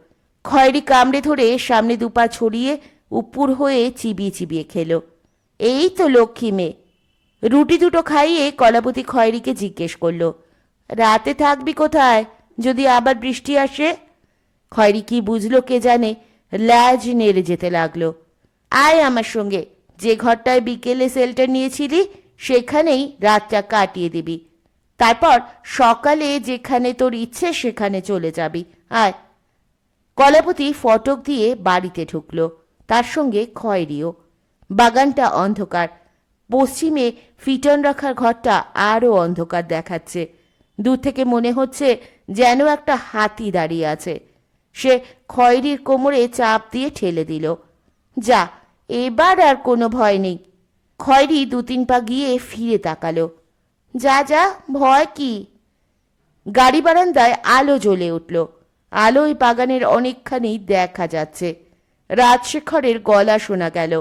খয়েরি কামড়ে ধরে সামনে দুপা ছড়িয়ে উপুর হয়ে চিবিয়ে চিবিয়ে খেলো। এই তো লক্ষ্মী মেয়ে। রুটি দুটো খাইয়ে কলাবতী খয়েরিকে জিজ্ঞেস করলো, রাতে থাকবি কোথায় যদি আবার বৃষ্টি আসে? খয়েরি কি বুঝলো কে জানে, ল্যাজ নেড়ে যেতে লাগলো। আয় আমার সঙ্গে, যে ঘরটায় বিকেলে সেলটা নিয়েছিলি সেখানেই রাতটা কাটিয়ে দিবি। তারপর সকালে যেখানে তোর ইচ্ছে সেখানে চলে যাবি। আয়। কলাবতী ফটক দিয়ে বাড়িতে ঢুকলো, তার সঙ্গে খয়েরিও। বাগানটা অন্ধকার। পশ্চিমে ফিটন রাখার ঘরটা আরও অন্ধকার দেখাচ্ছে। দূর থেকে মনে হচ্ছে যেন একটা হাতি দাঁড়িয়ে আছে। সে খয়েরির কোমরে চাপ দিয়ে ঠেলে দিল। যা, এবার আর কোনো ভয় নেই। খয়েরি 2-3 পা গিয়ে ফিরে তাকালো। যা যা, ভয় কি? গাড়ি বারান্দায় আলো জ্বলে উঠল। আলোয় বাগানের অনেকখানি দেখা যাচ্ছে। রাজশেখরের গলা শোনা গেল,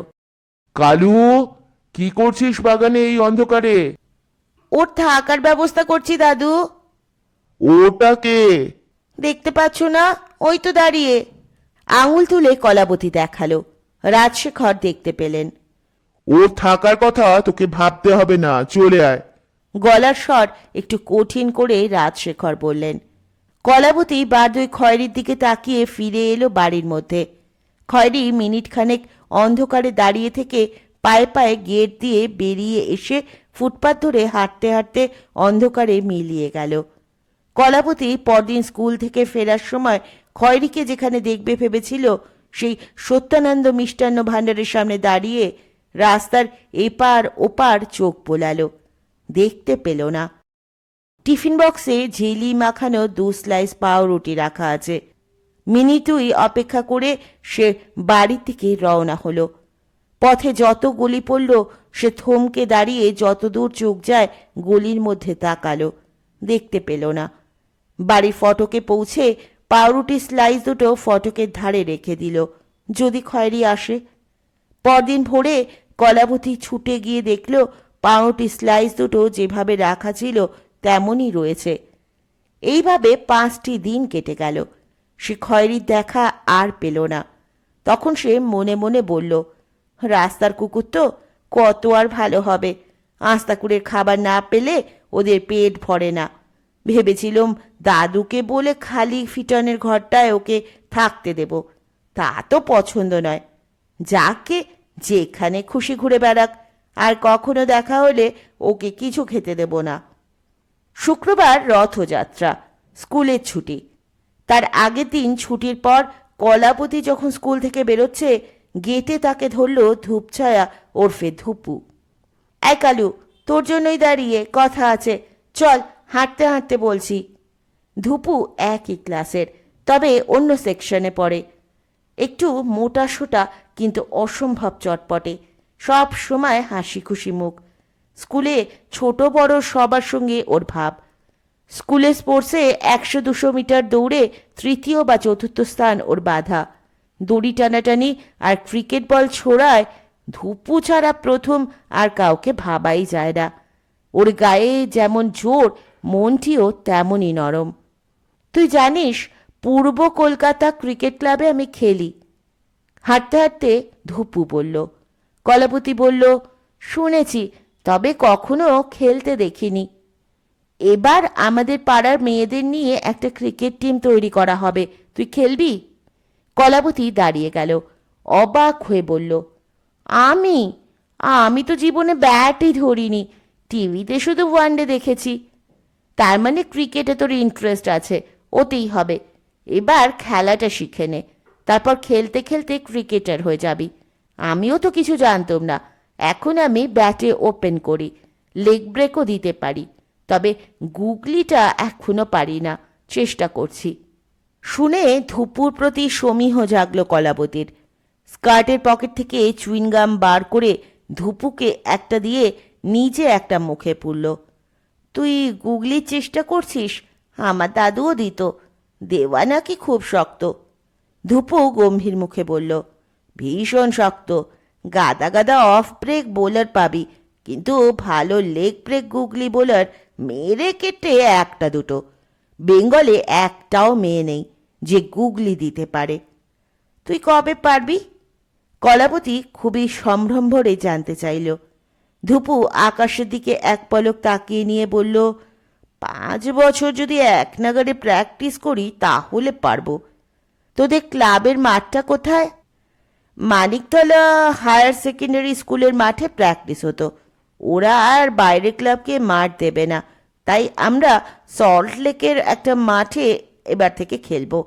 কালু, কি করছিস বাগানে এই অন্ধকারে? ওর থাকার ব্যবস্থা করছি দাদু। ওটাকে? দেখতে পাচ্ছ না, ওই তো দাঁড়িয়ে। আঙুল তুলে কলাবতী দেখালো। রাজশেখর দেখতে পেলেন। ওর থাকার কথা তোকে ভাবতে হবে না, চলে আয়। গলার স্বর একটু কঠিন করে রাজশেখর বললেন। কলাবতী বারদই খয়েরির দিকে তাকিয়ে ফিরে এলো বাড়ির মধ্যে। খয়েরি মিনিট খানেক অন্ধকারে দাঁড়িয়ে থেকে পায়ে পায়ে গেট দিয়ে বেরিয়ে এসে ফুটপাত ধরে হাঁটতে হাঁটতে অন্ধকারে মিলিয়ে গেল। কলাবতী পরদিন স্কুল থেকে ফেরার সময় খয়েরিকে যেখানে দেখবে ভেবেছিল, সেই সত্যানন্দ মিষ্টান্ন ভাণ্ডারের সামনে দাঁড়িয়ে রাস্তার এপার ওপার চোখ বোলালো, দেখতে পেল না। টিফিন বক্সে ঝিলি মাখানো 2 স্লাইস পাউরুটি রাখা আছে। মিনিটুই অপেক্ষা করে সে বাড়ির দিকে রওনা হলো। পথে যত গলি পড়ল সে থমকে দাঁড়িয়ে যতদূর চোখ যায় গলির মধ্যে তাকালো, দেখতে পেল না। বাড়ির ফটকে পৌঁছে পাউরুটি স্লাইস দুটো ফটকের ধারে রেখে দিল, যদি খয়েরি আসে। পরদিন ভোরে কলাবতী ছুটে গিয়ে দেখল পাউরুটি স্লাইস দুটো যেভাবে রাখা ছিল তেমনই রয়েছে। এইভাবে 5টি দিন কেটে গেল। সে খয়েরির দেখা আর পেল না। তখন সে মনে মনে বলল, রাস্তার কুকুর তো কত আর ভালো হবে, আস্তাকুড়ের খাবার না পেলে ওদের পেট ভরে না। ভেবেছিলুম দাদুকে বলে খালি ফিটনের ঘরটায় ওকে থাকতে দেব, তা তো পছন্দ নয়। যাকে যেখানে খুশি ঘুরে বেড়াক, আর কখনো দেখা হলে ওকে কিছু খেতে দেব না। শুক্রবার রথযাত্রা, স্কুলের ছুটি। তার আগের দিন ছুটির পর কলাপতি যখন স্কুল থেকে বেরোচ্ছে, গেটে তাকে ধরল ধূপছায়া ওরফে ধুপু। এই কালু, তোর জন্যই দাঁড়িয়ে, কথা আছে, চল হাঁটতে হাঁটতে বলছি। ধুপু একই ক্লাসের, তবে অন্য সেকশনে পড়ে। একটু মোটা সোটা কিন্তু অসম্ভব চটপটে, সব সময় হাসি খুশি মুখ। স্কুলে ছোট বড় সবার সঙ্গে ওর ভাব। স্কুলে স্পোর্টসে 100-200 মিটার দৌড়ে 3য় বা 4র্থ স্থান ওর বাধা। দড়ি টানাটানি আর ক্রিকেট বল ছোড়ায় ধুপু ছাড়া প্রথম আর কাউকে ভাবাই যায় না। ওর গায়ে যেমন জোর, মনটিও তেমনই নরম। তুই জানিস, পূর্ব কলকাতা ক্রিকেট ক্লাবে আমি খেলি। হাঁটতে হাঁটতে ধুপু বলল। কলাপতি বলল, শুনেছি, তবে কখনো খেলতে দেখিনি। এবার আমাদের পাড়ার মেয়েদের নিয়ে একটা ক্রিকেট টিম তৈরি করা হবে, তুই খেলবি? কলাবতী দাঁড়িয়ে গেল, অবাক হয়ে বলল, আমি আমি তো জীবনে ব্যাটই ধরিনি, টিভিতে শুধু ওয়ানডে দেখেছি। তার মানে ক্রিকেটে তোর ইন্টারেস্ট আছে, ওতেই হবে। এবার খেলাটা শিখে নে, তারপর খেলতে খেলতে ক্রিকেটার হয়ে যাবি। আমিও তো কিছু জানতাম না, এখন আমি ব্যাটে ওপেন করি, লেগ ব্রেকও দিতে পারি, তবে গুগলিটা এখনো পারি না, চেষ্টা করছি। শুনে ধুপুর প্রতি সমীহ জাগল কলাবতীর। স্কার্টের পকেট থেকে চুইনগাম বার করে ধুপুকে একটা দিয়ে নিজে একটা মুখে পুরল। তুই গুগলির চেষ্টা করছিস? আমার দাদুও দিত, দেওয়া নাকি খুব শক্ত। ধুপু গম্ভীর মুখে বলল, ভীষণ শক্ত। গাদা গাদা অফ ব্রেক বোলার পাবি, কিন্তু ভালো লেগ ব্রেক গুগলি বোলার মেরে কেটে 1-2। বেঙ্গলে একটাও মেয়ে নেই যে গুগলি দিতে পারে। তুই কবে পারবি? কলাবতী খুবই সম্ভ্রম ভরে জানতে চাইল। ধুপু আকাশের দিকে এক পলক তাকিয়ে নিয়ে বলল, 5 বছর যদি এক নাগারে প্র্যাকটিস করি তাহলে পারবো। তোদের ক্লাবের মাঠটা কোথায়? মানিকতলা হায়ার সেকেন্ডারি স্কুলের মাঠে প্র্যাকটিস হতো। ওরা আর বাইরের ক্লাবকে মাঠ দেবে না, তাই আমরা সল্ট লেকের একটা মাঠে এবার থেকে খেলবো।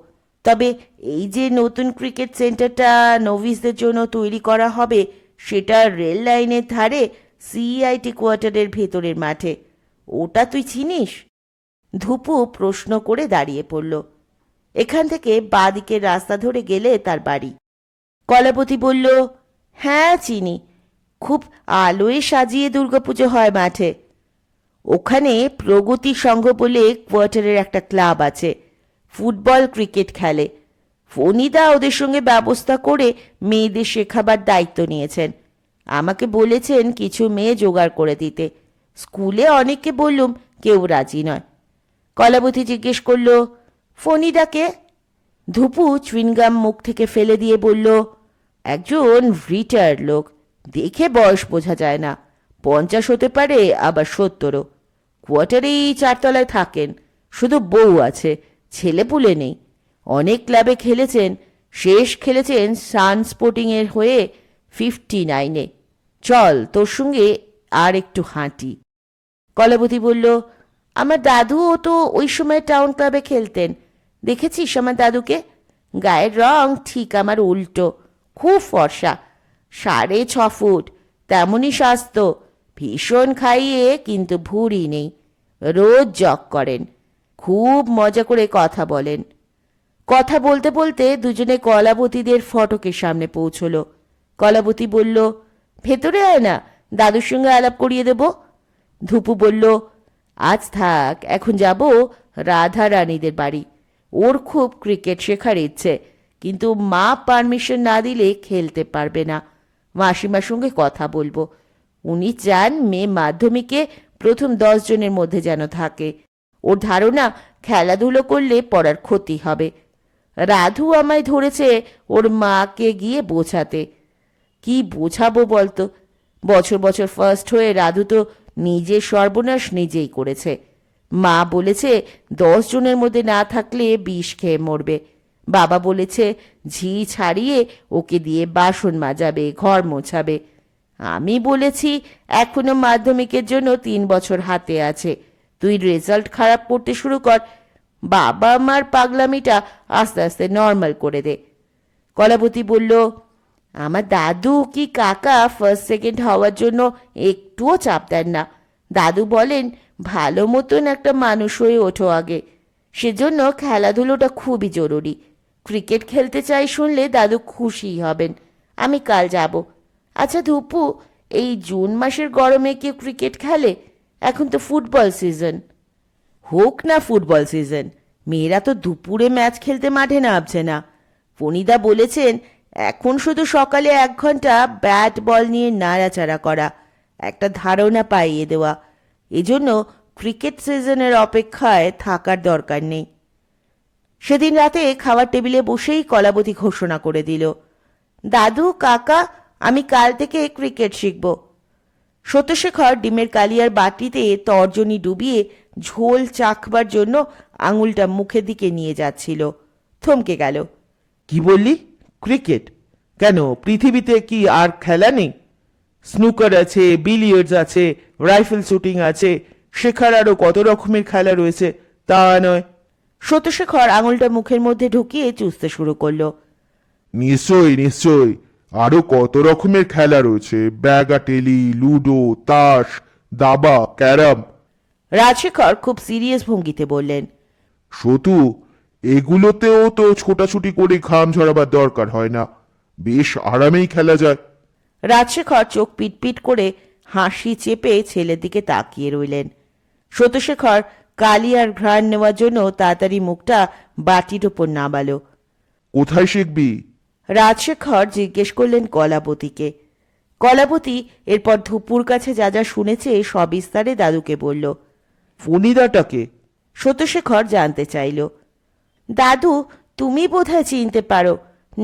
তবে এই যে নতুন ক্রিকেট সেন্টারটা নভিসদের জন্য তৈরি করা হবে, সেটা রেল লাইনের ধারে সিআইটি কোয়ার্টারের ভেতরের মাঠে। ওটা তুই চিনিস? ধুপু প্রশ্ন করে দাঁড়িয়ে পড়ল। এখান থেকে বাঁ দিকের রাস্তা ধরে গেলে তার বাড়ি। কলাপতি বলল, হ্যাঁ চিনি, খুব আলোয় সাজিয়ে দুর্গাপুজো হয় মাঠে। ওখানে প্রগতি সংঘ বলে কোয়ার্টারের একটা ক্লাব আছে, ফুটবল ক্রিকেট খেলে। ফণিদা ওদের সঙ্গে ব্যবস্থা করে মেয়েদের শেখাবার দায়িত্ব নিয়েছেন। আমাকে বলেছেন কিছু মেয়ে জোগাড় করে দিতে। স্কুলে অনেককে বললুম, কেউ রাজি নয়। কলাবতী জিজ্ঞেস করল, ফণিদাকে? ধুপু চুইনগাম মুখ থেকে ফেলে দিয়ে বলল, একজন রিটায়ার্ড লোক, দেখে বয়স বোঝা যায় না, 50 হতে পারে, আবার 70ও। কোয়ার্টারেই 4 তলায় থাকেন, শুধু বউ আছে, ছেলেপুলে নেই। অনেক ক্লাবে খেলেছেন, শেষ খেলেছেন সান স্পোর্টিংয়ের হয়ে 59-এ। চল তোর সঙ্গে আর একটু হাঁটি। কলাবতী বলল, আমার দাদুও তো ওই সময় টাউন ক্লাবে খেলতেন, দেখেছিস আমার দাদুকে? গায়ের রং ঠিক আমার উল্টো, খুব ফর্সা, 6.5 ফুট, তেমনই স্বাস্থ্য, ভীষণ খাইয়ে কিন্তু ভুঁড়ি নেই, রোজ জগ করেন, খুব মজা করে কথা বলেন। কথা বলতে বলতে দুজনে কলাবতীদের ফটকের সামনে পৌঁছলো। কলাবতী বলল, ভেতরে আয় না, দাদুর সঙ্গে আলাপ করিয়ে দেব। ধুপু বলল, আজ থাক, এখন যাব রাধা রানীদের বাড়ি। ওর খুব ক্রিকেট শেখার ইচ্ছে, কিন্তু মা পারমিশন না দিলে খেলতে পারবে না। মাসিমার সঙ্গে কথা বলবো, উনি চান মেয়ে মাধ্যমিকে প্রথম 10 জনের মধ্যে যেন থাকে। ওর ধারণা খেলাধুলো করলে পড়ার ক্ষতি হবে। রাধু আমায় ধরেছে ওর মাকে গিয়ে বোঝাতে। কি বোঝাবো বলতো? বছর বছর ফার্স্ট হয়ে রাধু তো নিজের সর্বনাশ নিজেই করেছে। মা বলেছে 10 জনের মধ্যে না থাকলে বিষ খেয়ে মরবে। বাবা বলেছে ঝি ছাড়িয়ে ওকে দিয়ে বাসন মাজাবে, ঘর মোছাবে। আমি বলেছি এখনো মাধ্যমিকের জন্য 3 বছর হাতে আছে, তুই রেজাল্ট খারাপ করতে শুরু কর, বাবা মার পাগলামিটা আস্তে আস্তে নর্মাল করে দে। কলাবতী বলল, আমার দাদু কি কাকা ফার্স্ট সেকেন্ড হওয়ার জন্য একটুও চাপ দেন না। দাদু বলেন ভালো মতন একটা মানুষ হয়ে ওঠো আগে, সেজন্য খেলাধুলোটা খুবই জরুরি। ক্রিকেট খেলতে চাই শুনলে দাদু খুশি হবেন। আমি কাল যাব। আচ্ছা ধুপু, এই জুন মাসের গরমে কেউ ক্রিকেট খেলে? এখন তো ফুটবল সিজন। হোক না ফুটবল সিজন, মেয়েরা তো দুপুরে ম্যাচ খেলতে মাঠে নামছে না। ফণিদা বলেছেন এখন শুধু সকালে 1 ঘন্টা ব্যাট বল নিয়ে নাড়াচাড়া করা, একটা ধারণা পাইয়ে দেওয়া, এজন্য ক্রিকেট সিজনের অপেক্ষায় থাকার দরকার নেই। সেদিন রাতে খাবার টেবিলে বসেই কলাবতী ঘোষণা করে দিল, দাদু কাকা, আমি কাল থেকে ক্রিকেট শিখব। সত্যশেখর ডিমের কালিয়ার বাটিতে তর্জনী ডুবিয়ে ঝোল চাখবার জন্য আঙুলটা মুখের দিকে নিয়ে যাচ্ছিল, থমকে গেল। কি বললি? ক্রিকেট? কেন, পৃথিবীতে কি আর খেলা নেই? স্নুকার আছে, বিলিয়ার্ডস আছে, রাইফেল শুটিং আছে, শেখার আরো কত রকমের খেলা রয়েছে, তা নয়? সত্যশেখর আঙুলটা মুখের মধ্যে ঢুকিয়ে চুষতে শুরু করলো। নিশ্চয়ই নিশ্চয়ই, আরো কত রকমের খেলা রয়েছে, ব্যাগাটেলি, লুডো, তাস, দাবা, ক্যারাম। রাজশেখর খুব সিরিয়াস ভঙ্গিতে বললেন, সতু, এগুলোতেও তো ছোটাছুটি করে ঘাম ঝরাবার দরকার হয় না, বেশ আরামেই খেলা যায়। রাজশেখর চোখ পিটপিট করে হাসি চেপে ছেলের দিকে তাকিয়ে রইলেন। সত্যশেখর কালিয়ার ঘ্রাণ নেওয়ার জন্য তাড়াতাড়ি মুখটা বাটির ওপর নামালো। কোথায় শিখবি? রাজশেখর জিজ্ঞেস করলেন কলাবতীকে। কলাবতী এরপর ধুপুর কাছে যা যা শুনেছে সবিস্তারে দাদুকে বলল। ফণিদাটাকে? সত্যশেখর জানতে চাইল। দাদু, তুমি বোধহয় চিনতে পারো,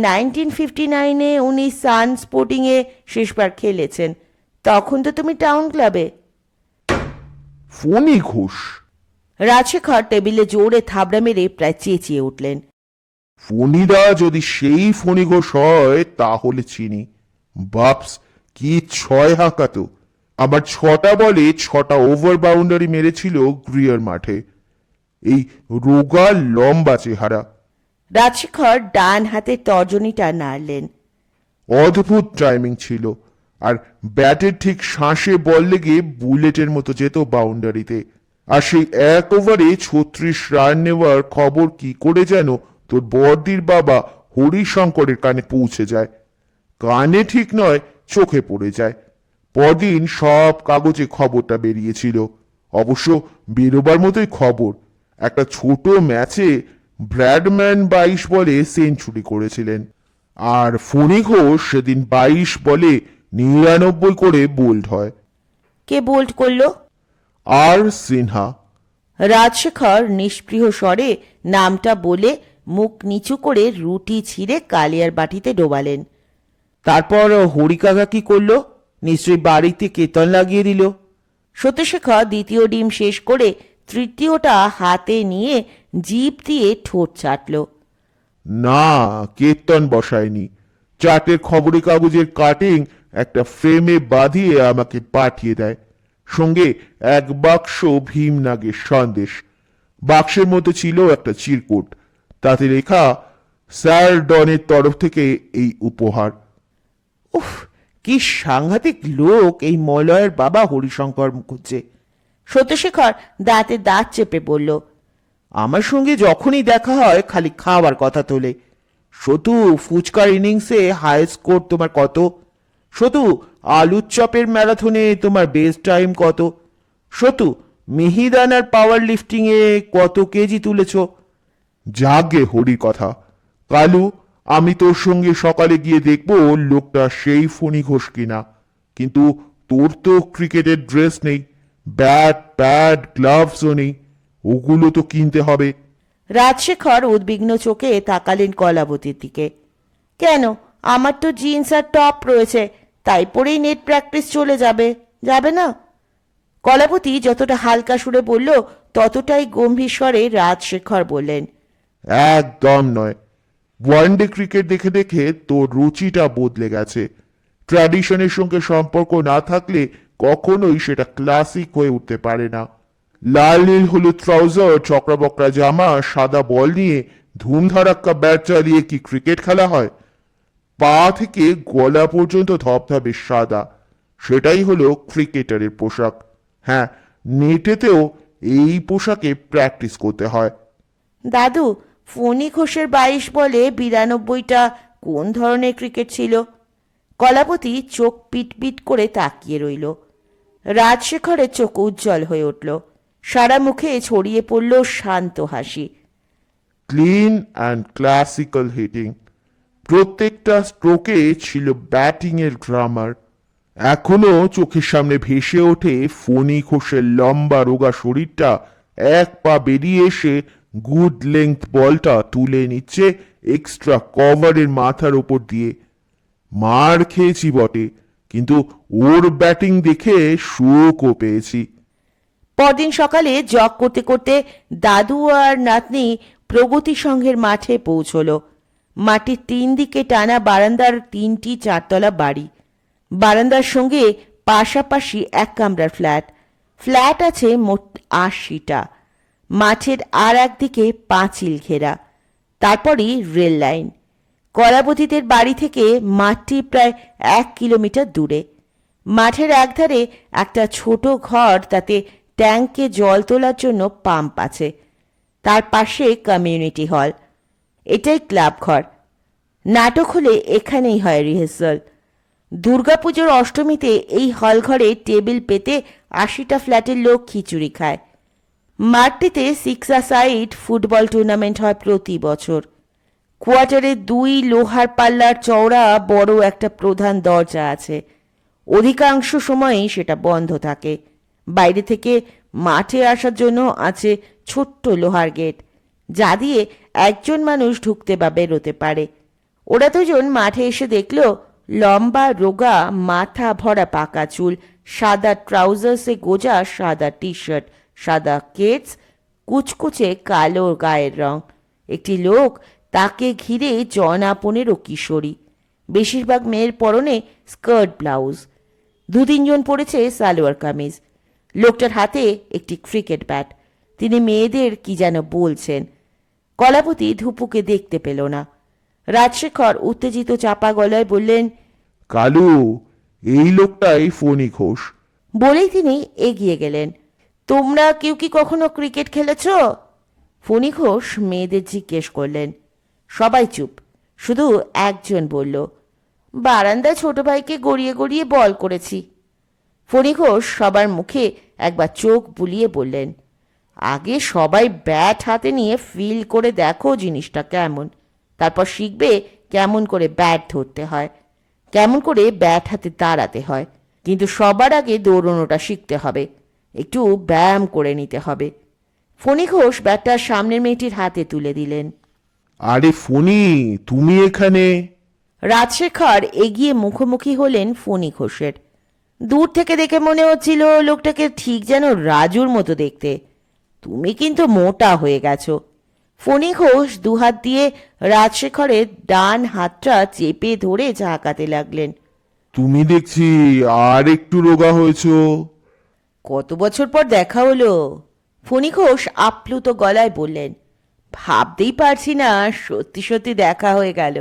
1959-এ উনি সান স্পোর্টিংয়ে শেষবার খেলেছেন, তখন তো তুমি টাউন ক্লাবে। ফণি ঘোষ? রাজশেখর টেবিলে জোরে থাবড়া মেরে প্রায় চেঁচিয়ে উঠলেন। ফণিদা যদি সেই ফণি ঘোষ হয় তাহলে চিনি। বাপস, কি 6 হাঁকাতো! আবার 6টা বলে 6টা ওভার বাউন্ডারি মেরেছিল গ্রিয়ার মাঠে। এই রোগা লম্বা চেহারা। রাজশেখর ডান হাতে তর্জনীটা নাড়লেন। অদ্ভুত টাইমিং ছিল, আর ব্যাটের ঠিক শ্বাসে বল লেগে বুলেটের মতো যেত বাউন্ডারিতে। আর সেই 1 ওভারে 36 রান নেওয়ার খবর কি করে যেন তোর বর্দির বাবা হরিশঙ্করের কানে পৌঁছে যায়। কানে ঠিক নয়, চোখে পড়ে যায়। পরদিন সব কাগজে খবরটা বেরিয়েছিল। অবশ্য বেরোবার মতোই খবর। একটা ছোট ম্যাচে ব্র্যাডম্যান 22 বলে সেঞ্চুরি করেছিলেন, আর ফণি ঘোষ সেদিন 22 বলে 99 করে বোল্ড হয়। কে বোল্ড করলো? আর সিনহা। রাজশেখর নিষ্পৃহ স্বরে নামটা বলে মুখ নিচু করে রুটি ছিঁড়ে কালিয়ার বাটিতে ডোবালেন। তারপর হরিকাকা কি করলো? নিশ্চয়ই বাড়িতে কেতন লাগিয়ে দিল। সত্যশেখর দ্বিতীয় ডিম শেষ করে তৃতীয়টা হাতে নিয়ে জিভ দিয়ে ঠোঁট চাটল। না, কীর্তন বসায়নি। চারটের খবরের কাগজের কাটিং একটা ফ্রেমে বাঁধিয়ে আমাকে পাঠিয়ে দেয়, সঙ্গে এক বাক্স ভীমনাগের সন্দেশ। বাক্সের মধ্যে ছিল একটা চিরকুট, তাতে লেখা স্যার ডনের তরফ থেকে এই উপহার। উফ, কি সাংঘাতিক লোক এই মলয়ের বাবা হরিশঙ্কর মুখুজ্জে। সত্যশেখর দাঁতে দাঁত চেপে বলল, আমার সঙ্গে যখনই দেখা হয় খালি খাওয়ার কথা তোলে। সতু, ফুচকার ইনিংসে হাই স্কোর তোমার কত? সতু, আলুর চপের ম্যারাথনে তোমার বেস্ট টাইম কত? সতু, মিহিদানার পাওয়ার লিফটিং এ কত কেজি তুলেছ? যাগে হরির কথা। কালু, আমি তোর সঙ্গে সকালে গিয়ে দেখবো লোকটা সেই ফণি ঘোষ কিনা। কিন্তু তোর তো ক্রিকেটের ড্রেস নেই, ব্যাট প্যাড গ্লাভসও নেই, ওগুলো তো কিনতে হবে। রাজশেখর উদ্বিগ্ন চোখে তাকালেন কলাবতীর দিকে। কেন, আমার তো জিন্স আর টপ রয়েছে, তাই পরেই নেট প্র্যাকটিস চলে যাবে। যাবে না? কলাবতী যতটা হালকা সুরে বলল, ততটাই গম্ভীর স্বরে রাজশেখর বললেন, একদম নয়। ওয়ানডে ক্রিকেট দেখে দেখে তোর রুচিটা বদলে গেছে। ট্র্যাডিশনের সঙ্গে সম্পর্ক না থাকলে কখনোই সেটা ক্লাসিক হয়ে উঠতে পারে না। লাল নীল হলুদ ট্রাউজার, চক্রাবকরা জামা, সাদা বল নিয়ে ধুমধারাক্কা ব্যাট চালিয়ে কি ক্রিকেট খেলা হয়? পা থেকে গলা পর্যন্ত ধবধবে সাদা, সেটাই হলো ক্রিকেটারের পোশাক। হ্যাঁ, নেটেতেও এই পোশাকে প্র্যাকটিস করতে হয়। দাদু, ফণি ঘোষের 22 বলে 92টা কোন ধরনের ক্রিকেট ছিল? কলাবতী চোখ পিটপিট করে তাকিয়ে রইল। রাজশেখরের চোখ উজ্জ্বল হয়ে উঠল, সারা মুখে ছড়িয়ে পড়ল শান্ত হাসি। ক্লিন অ্যান্ড ক্লাসিক্যাল হিটিং, প্রত্যেকটা স্ট্রোকে ছিল ব্যাটিং এর গ্রামার। এখনো চোখের সামনে ভেসে ওঠে ফণি ঘোষের লম্বা রোগা শরীরটা এক পা বেরিয়ে এসে গুড লেংথ বলটা তুলে নিচ্ছে এক্সট্রা কভারের মাথার ওপর দিয়ে। মার খেয়েছি বটে, কিন্তু ওর ব্যাটিং দেখে সুখও পেয়েছি। পরদিন সকালে জগ করতে করতে দাদু আর নাতনি প্রগতি সংঘের মাঠে পৌঁছলো। মাটির 3 দিকে টানা বারান্দার 3টি 4তলা বাড়ি। বারান্দার সঙ্গে পাশাপাশি এক কামরার ফ্ল্যাট। ফ্ল্যাট আছে মোট 80টা। মাঠের আর একদিকে পাঁচিল ঘেরা, তারপরই রেল লাইন। কলাবতীদের বাড়ি থেকে মাঠটি প্রায় 1 কিলোমিটার দূরে। মাঠের একধারে একটা ছোট ঘর, তাতে ট্যাঙ্কে জল তোলার জন্য পাম্প আছে। তার পাশে কমিউনিটি হল। এটাই ক্লাব ঘর। নাটক হলে এখানেই হয় রিহার্সাল। দুর্গাপুজোর অষ্টমীতে এই হল ঘরে টেবিল পেতে 80টা ফ্ল্যাটের লোক খিচুড়ি খায়। মাঠটিতে 6-a-side ফুটবল টুর্নামেন্ট হয় প্রতি বছর। কোয়ার্টারে 2 লোহার পাল্লার চওড়া বড় একটা প্রধান দরজা আছে। অধিকাংশ সময়ই সেটা বন্ধ থাকে। বাইরে থেকে মাঠে আসার জন্য আছে ছোট্ট লোহার গেট, যা দিয়ে একজন মানুষ ঢুকতে বা বেরোতে পারে। ওরা দুজন মাঠে এসে দেখল, লম্বা রোগা, মাথা ভরা পাকা চুল, সাদা ট্রাউজার্সে গোজা সাদা টি শার্ট, সাদা কেটস, কুচকুচে কালো গায়ের রং একটি লোক, তাকে ঘিরে জনা 15 কিশোরী। বেশিরভাগ মেয়ের পরনে স্কার্ট ব্লাউজ, 2-3 জন পরেছে সালোয়ার কামিজ। লোকটার হাতে একটি ক্রিকেট ব্যাট। তিনি মেয়েদের কি যেন বলছেন। কলাবতী ধুপুকে দেখতে পেল না। রাজশেখর উত্তেজিত চাপা গলায় বললেন, কালু, এই লোকটাই ফণি ঘোষ। বলেই তিনি এগিয়ে গেলেন। তোমরা কেউ কি কখনো ক্রিকেট খেলেছ? ফণি ঘোষ মেয়েদের জিজ্ঞেস করলেন। সবাই চুপ, শুধু একজন বলল, বারান্দায় ছোট ভাইকে গড়িয়ে গড়িয়ে বল করেছি। ফণি ঘোষ সবার মুখে একবার চোখ বুলিয়ে বললেন, আগে সবাই ব্যাট হাতে নিয়ে ফিল করে দেখো জিনিসটা কেমন, তারপর শিখবে কেমন করে ব্যাট ধরতে হয়, কেমন করে ব্যাট হাতে দাঁড়াতে হয়। কিন্তু সবার আগে দৌড়নোটা শিখতে হবে, একটু ব্যায়াম করে নিতে হবে। ফণি ঘোষ ব্যাটটা সামনের মেয়েটির হাতে তুলে দিলেন। আরে ফণি, তুমি এখানে? রাজশেখর এগিয়ে মুখোমুখি হলেন ফণি ঘোষের। দূর থেকে দেখে মনে হচ্ছিল লোকটাকে ঠিক যেন রাজুর মতো দেখতে। তুমি কিন্তু মোটা হয়ে গেছো। ফণী ঘোষ দুহাত দিয়ে রাজশেখরের ডান হাতটা চেপে ধরে ঝাঁকাতে লাগলেন। তুমি দেখছি আর একটু রোগা হয়েছো। কত বছর পর দেখা হলো, ফণী ঘোষ আপ্লুত গলায় বললেন। ভাবতেই পারছি না সত্যি সত্যি দেখা হয়ে গেল।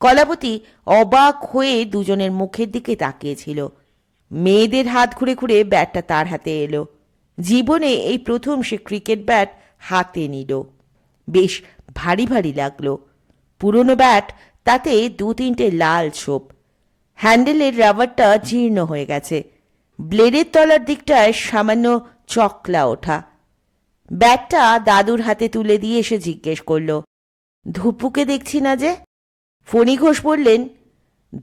কলাবতী অবাক হয়ে দুজনের মুখের দিকে তাকিয়েছিল। মেয়েদের হাত ঘুরে ঘুরে ব্যাটটা তার হাতে এলো। জীবনে এই প্রথম সে ক্রিকেট ব্যাট হাতে নিল। বেশ ভারী ভারী লাগলো। পুরনো ব্যাট, তাতে 2-3টে লাল ছোপ। হ্যান্ডেলের রাবারটা জীর্ণ হয়ে গেছে। ব্লেডের তলার দিকটায় সামান্য চকলা ওঠা। ব্যাটটা দাদুর হাতে তুলে দিয়ে এসে জিজ্ঞেস করল, ধুপুকে দেখছি না যে? ফণী ঘোষ বললেন,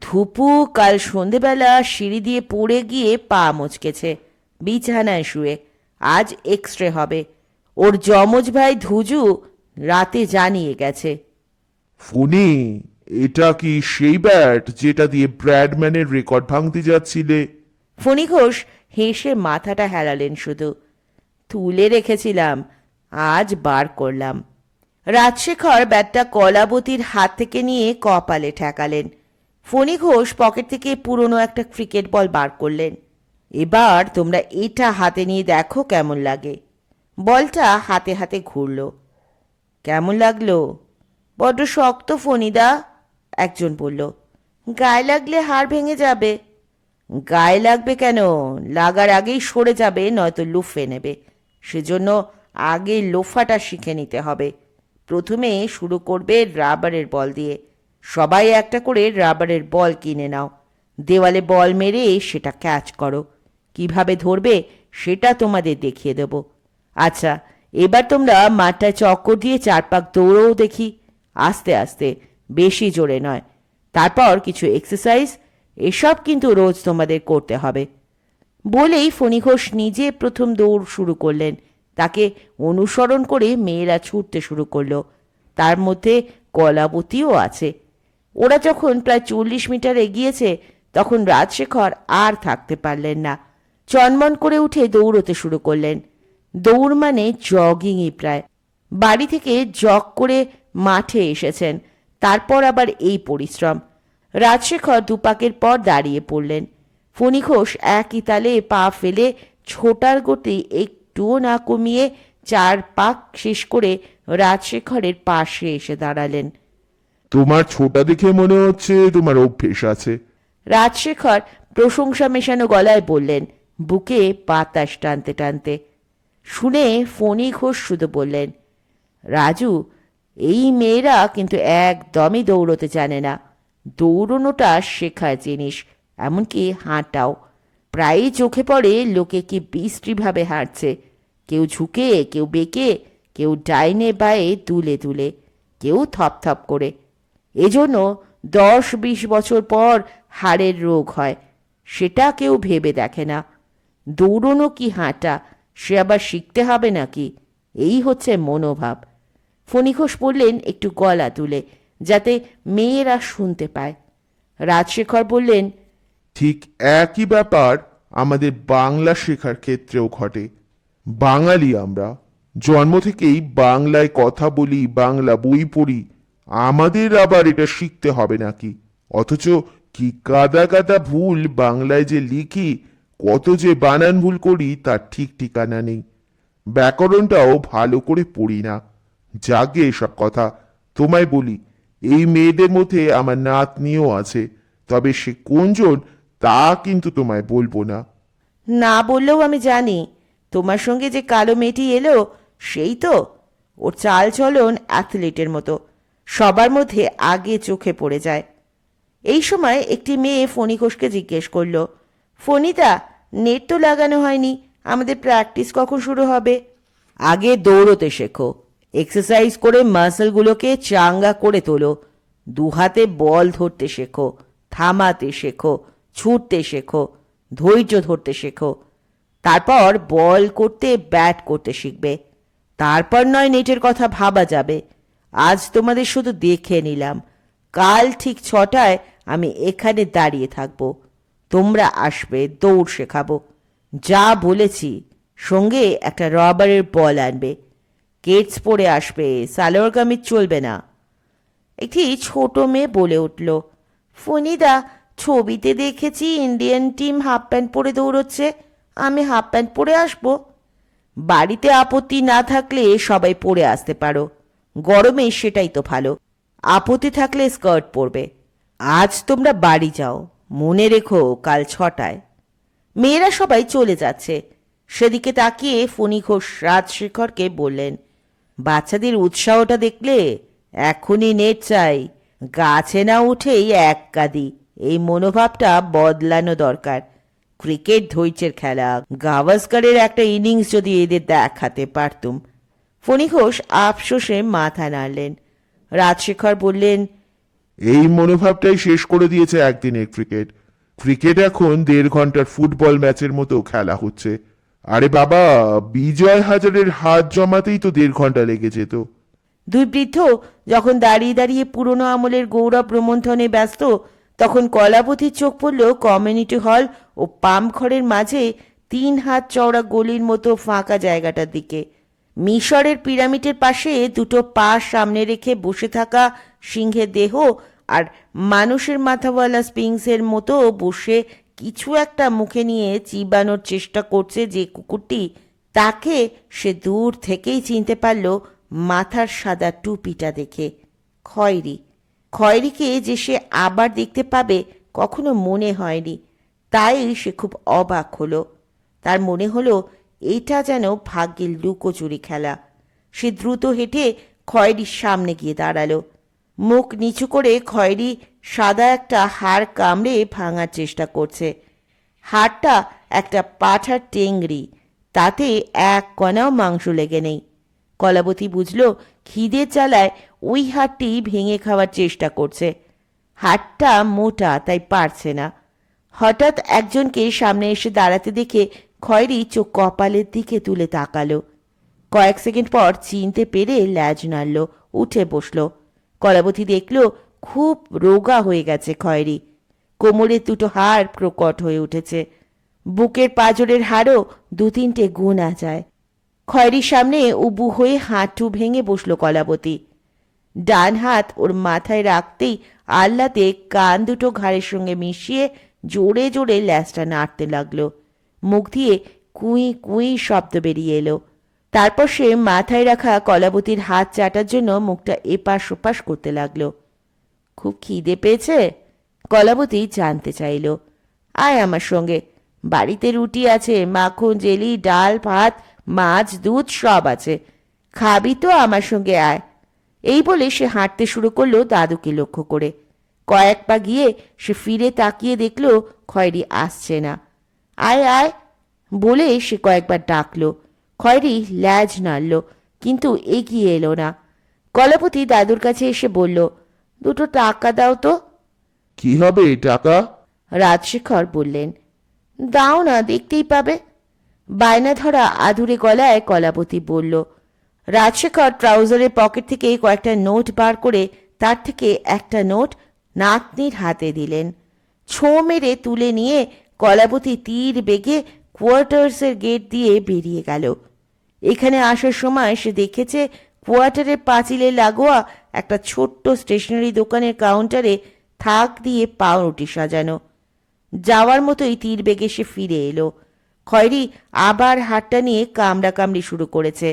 ধুপু কাল সন্ধেবেলা সিঁড়ি দিয়ে পড়ে গিয়ে পা মচকেছে, বিছানায় শুয়ে। আজ এক্সরে হবে। ওর যমজ ভাই ধুজু রাতে জানিয়ে গেছে। ফোনে এটা কি সেই ব্যাট যেটা দিয়ে ব্র্যাডম্যানের রেকর্ড ভাঙতে যাচ্ছিলে? ফণী ঘোষ হেসে মাথাটা হেলালেন শুধু। তুলে রেখেছিলাম, আজ বার করলাম। রাজশেখর ব্যাটটা কলাবতীর হাত থেকে নিয়ে কপালে ঠেকালেন। ফণী ঘোষ পকেট থেকে পুরনো একটা ক্রিকেট বল বার করলেন। এবার তোমরা এটা হাতে নিয়ে দেখো কেমন লাগে। বলটা হাতে হাতে ঘুরল। কেমন লাগলো? বড্ড শক্ত ফণীদা, একজন বলল। গায়ে লাগলে হাড় ভেঙে যাবে। গায়ে লাগবে কেন? লাগার আগেই সরে যাবে, নয়তো লুফে নেবে। সেজন্য আগে লোফাটা শিখে নিতে হবে। প্রথমে শুরু করবে রাবারের বল দিয়ে। সবাই একটা করে রাবারের বল কিনে নাও। দেওয়ালে বল মেরে সেটা ক্যাচ করো। কিভাবে ধরবে সেটা তোমাদের দেখিয়ে দেব। আচ্ছা, এবার তোমরা মাঠটায় চক্কর দিয়ে 4 পাক দৌড়ও দেখি, আস্তে আস্তে, বেশি জোরে নয়। তারপর কিছু এক্সারসাইজ, এসব কিন্তু রোজ তোমাদের করতে হবে। বলেই ফণী ঘোষ নিজে প্রথম দৌড় শুরু করলেন। তাকে অনুসরণ করে মেয়েরা ছুটতে শুরু করলো। তার মধ্যে কলাবতীও আছে। ওরা যখন প্রায় 40 মিটার এগিয়েছে, তখন রাজশেখর আর থাকতে পারলেন না। চনমন করে উঠে দৌড়তে শুরু করলেন। দৌড় মানে জগিংই প্রায়। বাড়ি থেকে জগ করে মাঠে এসেছেন, তারপর আবার এই পরিশ্রম। রাজশেখর 2 পাকের পর দাঁড়িয়ে পড়লেন। ফণী ঘোষ একই তালে পা ফেলে ছোটার গতি একটুও না কমিয়ে 4 পাক শেষ করে রাজশেখরের পাশে এসে দাঁড়ালেন। তোমার ছোটা দেখে মনে হচ্ছে তোমার অভ্যেস আছে। রাজশেখর প্রশংসা মেশানো গলায় বললেন, বুকে বাতাস টানতে টানতে। শুনে ফণী ঘোষ শুধু বললেন, রাজু, এই মেয়েরা কিন্তু একদমই দৌড়তে জানে না। দৌড়নোটা শেখার জিনিস, এমনকি হাঁটাও। প্রায়ই চোখে পড়ে লোকে কি বিশ্রীভাবে হাঁটছে। কেউ ঝুঁকে, কেউ বেঁকে, কেউ ডাইনে বায়ে দুলে দুলে, কেউ থপথপ করে। এজন্য 10-20 বছর পর হাড়ের রোগ হয়, সেটা কেউ ভেবে দেখে না। দৌড়নো কি হাঁটা, সে আবার শিখতে হবে নাকি? এই হচ্ছে মনোভাব। ফণী ঘোষ বললেন একটু গলা তুলে, যাতে মেয়েরা শুনতে পায়। রাজশেখর বললেন, ঠিক একই ব্যাপার আমাদের বাংলা শেখার ক্ষেত্রেও ঘটে। বাঙালি আমরা, জন্ম থেকেই বাংলায় কথা বলি, বাংলা বই পড়ি। আমাদের আবার এটা শিখতে হবে নাকি? অথচ কি গাদা গাদা ভুল বাংলায় যে লিখি, কত যে বানান ভুল করি তার ঠিক ঠিকানা নেই। ব্যাকরণটাও ভালো করে পড়ি না। জাগে এসব কথা। তোমায় বলি, এই মেয়েদের মধ্যে আমার নাতনিও আছে, তবে সে কোনজন তা কিন্তু তোমায় বলবো না। না বললেও আমি জানি। তোমার সঙ্গে যে কালো মেয়েটি এলো, সেই তো? ওর চাল চলন অ্যাথলিটের মতো, সবার মধ্যে আগে চোখে পড়ে যায়। এই সময় একটি মেয়ে ফণী ঘোষকে জিজ্ঞেস করল, ফণীদা, নেট তো লাগানো হয়নি, আমাদের প্র্যাকটিস কখন শুরু হবে? আগে দৌড়তে শেখো, এক্সারসাইজ করে মাসলগুলোকে চাঙ্গা করে তোলো। 2 হাতে বল ধরতে শেখো, থামাতে শেখো, ছুটতে শেখো, ধৈর্য ধরতে শেখো। তারপর বল করতে, ব্যাট করতে শিখবে। তারপর নয় নেটের কথা ভাবা যাবে। আজ তোমাদের শুধু দেখে নিলাম। কাল ঠিক 6টায় আমি এখানে দাঁড়িয়ে থাকব। তোমরা আসবে, দৌড় শেখাবো। যা বলেছি, সঙ্গে একটা রবারের বল আনবে। কেটস পরে আসবে, সালোয়ার কামিজ চলবে না। একটি ছোট মেয়ে বলে উঠল, ফণিদা, ছবিতে দেখেছি ইন্ডিয়ান টিম হাফ প্যান্ট পরে দৌড়চ্ছে, আমি হাফ প্যান্ট পরে আসবো? বাড়িতে আপত্তি না থাকলে সবাই পরে আসতে পারো, গরমে সেটাই তো ভালো। আপত্তি থাকলে স্কার্ট পরবে। আজ তোমরা বাড়ি যাও, মনে রেখো কাল 6টায়। মেয়েরা সবাই চলে যাচ্ছে। সেদিকে তাকিয়ে ফণী ঘোষ রাজশেখরকে বললেন, বাচ্চাদের উৎসাহটা দেখলে এখনই নেট চাই, গাছে না উঠেই এক কাঁদি, এই মনোভাবটা বদলানো দরকার। ক্রিকেট ধৈর্যের খেলা, গাভাস্করের একটা ইনিংস যদি এদের দেখাতে পারতুম। ফণী ঘোষ আফসোসে মাথা নাড়লেন। রাজশেখর বললেন, এই মনোভাবটাই শেষ করে দিয়েছে একদিনের ক্রিকেট। ক্রিকেট এখন 1.5 ঘন্টার ফুটবল ম্যাচের মতো খেলা হচ্ছে। আরে বাবা, বিজয় হাজারের হাত জমাতেই তো 1.5 ঘন্টা লেগে যেত। দুই বৃদ্ধ যখন দাঁড়িয়ে দাঁড়িয়ে পুরনো আমলের গৌরব রোমন্থনে ব্যস্ত, তখন কলাবতীর চোখ পড়ল কমিউনিটি হল ও পাম্পঘরের মাঝে 3 হাত চওড়া গলির মতো ফাঁকা জায়গাটার দিকে। মিশরের পিরামিডের পাশে দুটো পা সামনে রেখে বসে থাকা সিংহের দেহ আর মানুষের মাথাওয়ালা স্পিংসের মতো বসে কিছু একটা মুখে নিয়ে চিবানোর চেষ্টা করছে যে কুকুরটি, তাকে সে দূর থেকেই চিনতে পারল মাথার সাদা টুপিটা দেখে। খয়েরি। খয়েরিকে যে সে আবার দেখতে পাবে কখনো মনে হয়নি, তাই সে খুব অবাক হলো। তার মনে হলো এটা যেন ভাগ্যের লুকোচুরি খেলা। সে দ্রুত হেঁটে খয়েরির সামনে গিয়ে দাঁড়ালো। মুখ নিচু করে খয়েরি সাদা একটা হাড় কামড়ে ভাঙার চেষ্টা করছে। হাড়টা একটা পাঠার টেংরি, তাতে এক কণাও মাংস লেগে নেই। কলাবতী বুঝল খিদের জ্বালায় ওই হাড়টি ভেঙে খাওয়ার চেষ্টা করছে। হাড়টা মোটা, তাই পারছে না। হঠাৎ একজনকে সামনে এসে দাঁড়াতে দেখে খয়েরি চোখ কপালের দিকে তুলে তাকালো। কয়েক সেকেন্ড পর চিনতে পেরে ল্যাজ নাড়ল, উঠে বসল। কলাবতী দেখল খুব রোগা হয়ে গেছে খয়েরি। কোমরের দুটো হাড় প্রকট হয়ে উঠেছে, বুকের পাঁজরের হাড়ও 2-3টে গোনা যায়। খয়েরির সামনে উবু হয়ে হাঁটু ভেঙে বসল কলাবতী। ডান হাত ওর মাথায় রাখতেই আহ্লাদে কান দুটো ঘাড়ের সঙ্গে মিশিয়ে জোরে জোরে ল্যাজটা নাড়তে লাগলো। মুখ দিয়ে কুই কুই শব্দ বেরিয়ে এলো। তারপর সে মাথায় রাখা কলাবতীর হাত চাটার জন্য মুখটা এপাশ ওপাশ করতে লাগলো। খুব খিদে পেয়েছে? কলাবতী জানতে চাইল। আয় আমার সঙ্গে, বাড়িতে রুটি আছে, মাখন, জেলি, ডাল, ভাত, মাছ, দুধ সব আছে। খাবি তো? আমার সঙ্গে আয়। এই বলে সে হাঁটতে শুরু করলো দাদুকে লক্ষ্য করে। কয়েক পা গিয়ে সে ফিরে তাকিয়ে দেখল খয়েরি আসছে না। আয় আয় বলে সে কয়েকবার ডাকলো। খয়েরি ল্যাজ নাড়ল, কিন্তু এগিয়ে এলো না। কলাপতি দাদুর কাছে এসে বলল, 2 টাকা দাও তো। কি হবে টাকা? রাজশেখর বললেন, দাও না, দেখতেই পাবে। বায়না ধরা আধুরে গলায় কলাপতি বলল। রাজশেখর ট্রাউজারের পকেট থেকে কয়েকটা নোট বার করে তার থেকে একটা নোট নাতনির হাতে দিলেন। ছোঁ মেরে তুলে নিয়ে কলাপতি তীর বেগে কোয়ার্টার্সের গেট দিয়ে বেরিয়ে গেল। এখানে আসার সময় সে দেখেছে কোয়ার্টারের পাঁচিলে লাগোয়া একটা ছোট্ট স্টেশনারি দোকানের কাউন্টারে থাক দিয়ে পাউরুটি সাজানো। যাওয়ার মতোই তীর বেগে সে ফিরে এলো। খয়েরি আবার হাতটা নিয়ে কামড়াকামড়ি শুরু করেছে।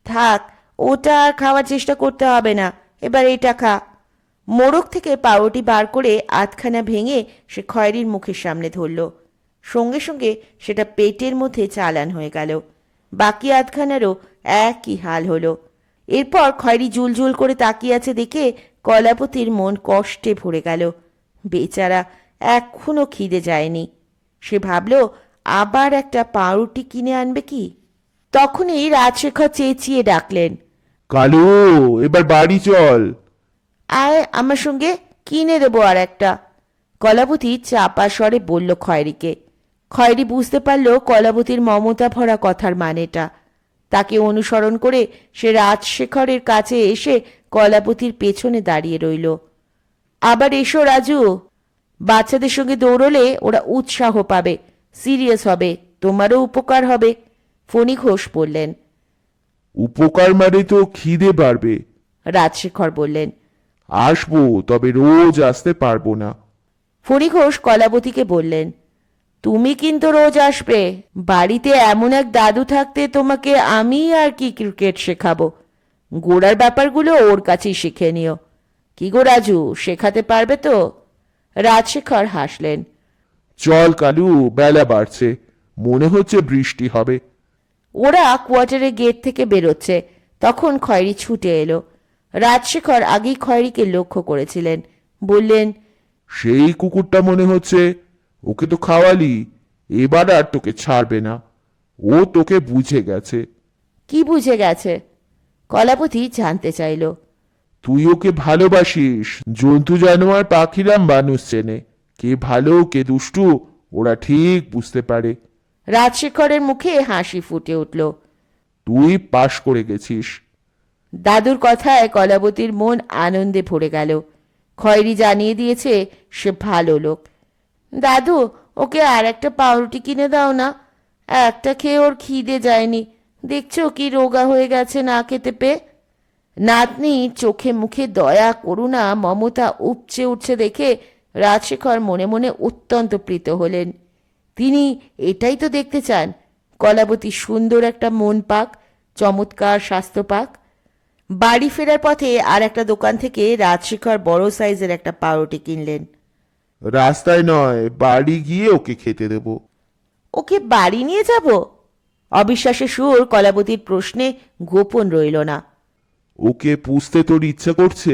থাক, ওটা আর খাওয়ার চেষ্টা করতে হবে না, এবার এটা খা। মোড়ক থেকে পাউরুটি বার করে আধখানা ভেঙে সে খয়েরির মুখের সামনে ধরল। সঙ্গে সঙ্গে সেটা পেটের মধ্যে চালান হয়ে গেল। বাকি আধখানারও একই হাল হলো। এরপর খয়েরি জুলজুল করে তাকিয়ে আছে দেখে কলাপতির মন কষ্টে ভরে গেল। বেচারা এখনো খিদে যায়নি। সে ভাবল আবার একটা পাউরুটি কিনে আনবে কি। তখনই রাজশেখর চেঁচিয়ে ডাকলেন, কালু, এবার বাড়ি চল। আয় আমার সঙ্গে, কিনে দেবো আর একটা। কলাবতী চাপা স্বরে বলল খয়েরিকে। খয়েরি বুঝতে পারল কলাবতীর মমতা ভরা কথার মানেটা। তাকে অনুসরণ করে সে রাজশেখরের কাছে এসে কলাবতীর পেছনে দাঁড়িয়ে রইল। আবার এসো রাজু। বাচ্চাদের সঙ্গে দৌড়লে ওরা উৎসাহ পাবে, সিরিয়াস হবে, তোমারও উপকার হবে। ফণী ঘোষ বললেন। উপকার মানে তো খিদে বাড়বে। রাজশেখর বললেন। আসবো, তবে রোজ আসতে পারবো না। ফণী ঘোষ কলাবতীকে বললেন, তুমি কিন্তু রোজ আসবে। বাড়িতে এমন এক দাদু থাকতে তোমাকে আমি আর কি ক্রিকেট শেখাবো। গোড়ার ব্যাপারগুলো ওর কাছেই শিখে নিও। কি গো রাজু, শেখাতে পারবে তো? রাজশেখর হাসলেন। চল কালু, বেলা বাড়ছে, মনে হচ্ছে বৃষ্টি হবে। ওরা কোয়ার্টারের গেট থেকে বেরোচ্ছে, তখন খয়েরি ছুটে এলো। রাজশেখর আগেই খয়েরিকে লক্ষ্য করেছিলেন। বললেন, সেই কুকুরটা মনে হচ্ছে, ওকে তো খাওয়ালি, এবার আর তোকে ছাড়বে না। ও তোকে বুঝে গেছে। কি বুঝে গেছে? কলাপতি জানতে চাইল। তুই ওকে ভালোবাসিস। জন্তু জানোয়ার পাখিরা মানুষ চেনে, কে ভালো কে দুষ্টু ওরা ঠিক বুঝতে পারে। রাজশেখরের মুখে হাসি ফুটে উঠল। তুই পাশ করে গেছিস। দাদুর কথায় কলাবতীর মন আনন্দে ভরে গেল। খয়েরি জানিয়ে দিয়েছে সে ভালো লোক। দাদু, ওকে আর একটা পাউরুটি কিনে দাও না। একটা খেয়ে ওর খিদে যায়নি। দেখছো কি রোগা হয়ে গেছে না খেতে পেয়ে। নাতনি চোখে মুখে দয়া, করুণা, মমতা উপচে উঠছে দেখে রাজশেখর মনে মনে অত্যন্ত প্রীত হলেন। তিনি এটাই তো দেখতে চান, কলাবতী সুন্দর একটা মন পাক, চমৎকার স্বাস্থ্য পাক। বাড়ি ফেরার পথে আর একটা দোকান থেকে রাজশেখর বড় সাইজের একটা পাউরুটি কিনলেন। রাস্তায় নয়, বাড়ি গিয়ে ওকে খেতে দেব। ওকে বাড়ি নিয়ে যাব? অবিশ্বাসের সুর কলাবতীর প্রশ্নে গোপন রইল না। ওকে পুষতে তোর ইচ্ছা করছে?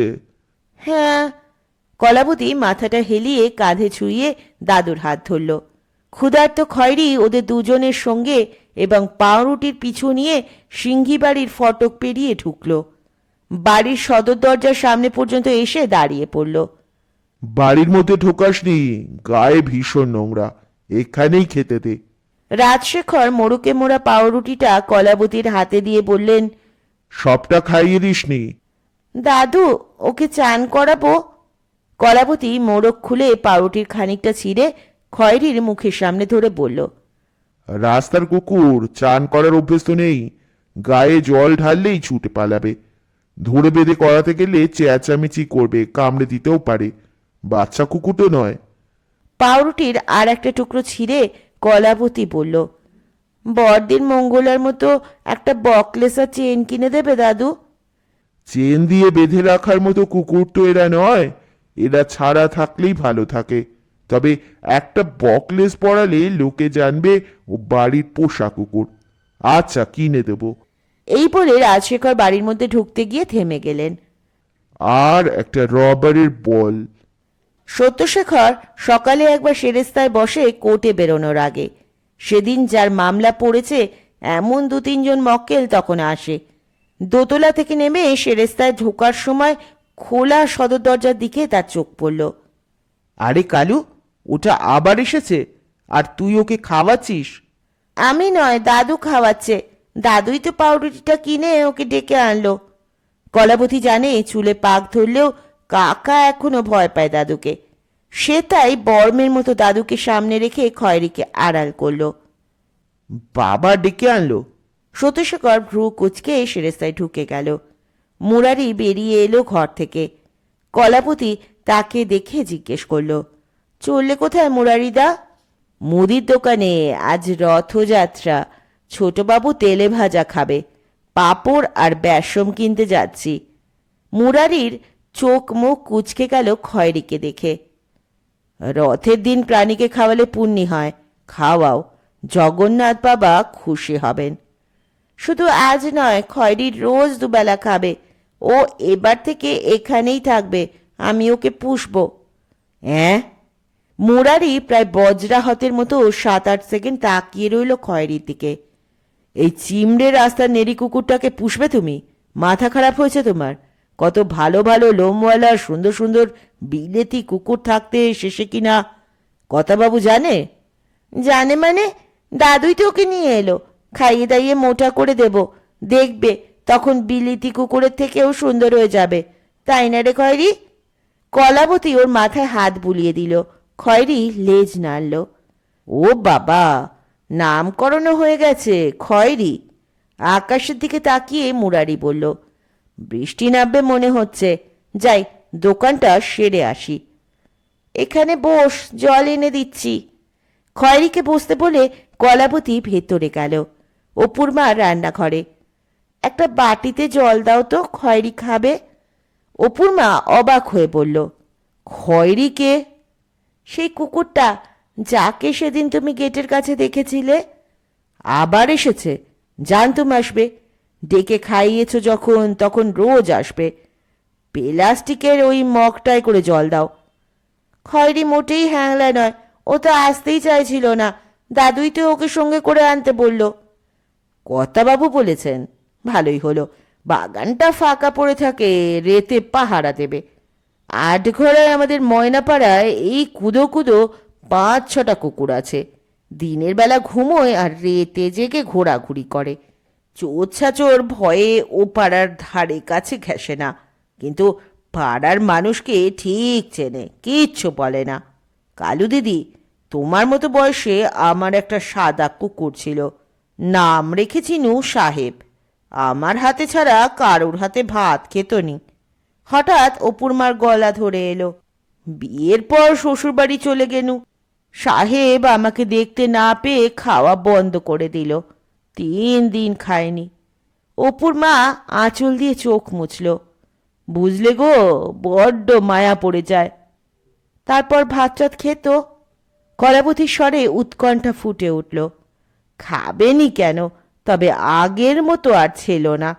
হ্যাঁ। কলাবতী মাথাটা হেলিয়ে কাঁধে ছুঁয়ে দাদুর হাত ধরল। ক্ষুধার্ত খয়েরি ওদের দুজনের সঙ্গে এবং পাউরুটির পিছু নিয়ে সিংহী বাড়ির ফটক পেরিয়ে ঢুকল। বাড়ির সদর দরজার সামনে পর্যন্ত এসে দাঁড়িয়ে পড়ল। বাড়ির মধ্যে ঢোকাসনি, গায়ে ভীষণ নোংরা, এখানেই খেতে দে। রাজশেখর মোড়কে মোড়া পাউরুটিটা কলাবতীর হাতে দিয়ে বললেন, সবটা খাইয়ে দিসনি? দাদু, ওকে চান করাবো। কলাবতী মোড়ক খুলে পাউরুটির খানিকটা ছিঁড়ে খয়েরির মুখের সামনে ধরে বলল, রাস্তার কুকুর, চান করার অভ্যেস তো নেই। গায়ে জল ঢাললেই ছুটে পালাবে। ধরে বেঁধে করাতে গেলে চেঁচামেচি করবে, কামড়ে দিতেও পারে। বাচ্চা কুকুর তো নয়। পাউরুটির আর একটা টুকরো ছিঁড়ে কলাবতী বলল, বড়দিন মঙ্গলার মতো একটা বকলেসা চেন কিনে দেবে দাদু? চেন দিয়ে বেঁধে রাখার মতো কুকুর তো এরা নয়। এরা ছাড়া থাকলেই ভালো থাকে। তবে একটা বকলেস পরালে লোকে জানবে ও বাড়ির পোষা কুকুর। আচ্ছা, কিনে দেব। এই বলে রাজশেখর বাড়ির মধ্যে ঢুকতে গিয়ে থেমে গেলেন। আর একটা রবারের বল। সত্যশেখর সকালে একবার সেরেস্তায় বসে কোর্টে বেরোনোর আগে। সেদিন যার মামলা পড়েছে এমন 2-3 জন মক্কেল তখন আসে। দোতলা থেকে নেমে সেরেস্তায় ঢোকার সময় খোলা সদর দরজার দিকে তার চোখ পড়ল। আরে কালু, ওটা আবার এসেছে, আর তুই ওকে খাওয়াচ্ছিস? আমি নয়, দাদু খাওয়াচ্ছে। দাদুই তো পাউরুটিটা কিনে ওকে ডেকে আনলো। কলাবতী জানে চুলে পাক ধরলেও কাকা এখনো ভয় পায় দাদুকে। সে তাই বর্মের মতো দাদুকে সামনে রেখে খয়েরিকে আড়াল করল। বাবা ডেকে আনলো? সত্যশেখর ভ্রু কুচকে সেরেস্তায় ঢুকে গেল। মুরারি বেরিয়ে এলো ঘর থেকে। কলাপতি তাকে দেখে জিজ্ঞেস করল, চললে কোথায় মুরারিদা? মুদির দোকানে, আজ রথযাত্রা। ছোটবাবু তেলে ভাজা খাবে, পাঁপড় আর বেসম কিনতে যাচ্ছি। মুরারির চোখ মুখ কুচকে গেল খয়েরিকে দেখে। রথের দিন প্রাণীকে খাওয়ালে পুণ্যি হয়, খাওয়াও, জগন্নাথ বাবা খুশি হবেন। শুধু আজ নয়, খয়েরির রোজ দুবেলা খাবে। ও এবার থেকে এখানেই থাকবে, আমি ওকে পুষব। হ্যাঁ? মুরারি প্রায় বজ্রাহতের মতো 7-8 সেকেন্ড তাকিয়ে রইল খয়েরির দিকে। এই চিমড়ে রাস্তার নেড়ি কুকুরটাকে পুষবে তুমি? মাথা খারাপ হয়েছে তোমার? কত ভালো ভালো লোমওয়ালা সুন্দর সুন্দর বিলেতি কুকুর থাকতে শেষে কিনা কথাবাবু জানে? জানে মানে? দাদুই তো ওকে নিয়ে এলো, খাইয়ে দাইয়ে মোটা করে দেব, দেখবে তখন বিলেতি কুকুরের থেকেও সুন্দর হয়ে যাবে, তাই না রে খয়েরি? কলাবতী ওর মাথায় হাত বুলিয়ে দিল। খয়েরি লেজ নাড়ল। ও বাবা, নামকরণও হয়ে গেছে খয়েরি। আকাশের দিকে তাকিয়ে মুরারি বলল, বৃষ্টি নামবে মনে হচ্ছে, যাই দোকানটা সেরে আসি। এখানে বস, জল এনে দিচ্ছি। খয়েরিকে বসতে বলে কলাবতী ভেতরে গেল। অপুর মা রান্নাঘরে। একটা বাটিতে জল দাও তো, খয়েরি খাবে। অপুর মা অবাক হয়ে বলল, খয়েরিকে? সেই কুকুরটা যাকে সেদিন তুমি গেটের কাছে দেখেছিলে। আবার এসেছে, জানতুম আসবে। ডেকে খাইয়েছ যখন, তখন রোজ আসবে। প্লাস্টিকের ওই মগটায় করে জল দাও। খয়েরি মোটেই হ্যাংলা নয়, ও তো আসতেই চাইছিল না, দাদুই তো ওকে সঙ্গে করে আনতে বলল। কর্তাবাবু বলেছেন? ভালোই হলো, বাগানটা ফাঁকা পড়ে থাকে, রেতে পাহারা দেবে। আটঘরায় আমাদের ময়নাপাড়ায় এই কুদো কুদো 5-6টা কুকুর আছে। দিনের বেলা ঘুমোয় আর রেতে জেগে ঘোরাঘুরি করে। চোর ভয়ে ও পাড়ার ধারে কাছে ঘেঁষে না, কিন্তু পাড়ার মানুষকে ঠিক চেনে, কিচ্ছু বলে না। কালু দিদি, তোমার মতো বয়সে আমার একটা সাদা কুকুর ছিল, নাম রেখেছিনু সাহেব। আমার হাতে ছাড়া কারোর হাতে ভাত খেত নি। হঠাৎ অপুর মার গলা ধরে এলো। বিয়ের পর শ্বশুরবাড়ি চলে গেনু। সাহেব আমাকে দেখতে না পেয়ে খাওয়া বন্ধ করে দিল। 3 দিন খায়নি। অপুর মা আঁচল দিয়ে চোখ মুছল। বুঝলে গো, বড্ড মায়া পড়ে যায়। তারপর ভাত টাত খেত। কলাবতীর স্বরে উৎকণ্ঠা ফুটে উঠল। খাবেনি কেন, তবে আগের মতো আর ছিল না।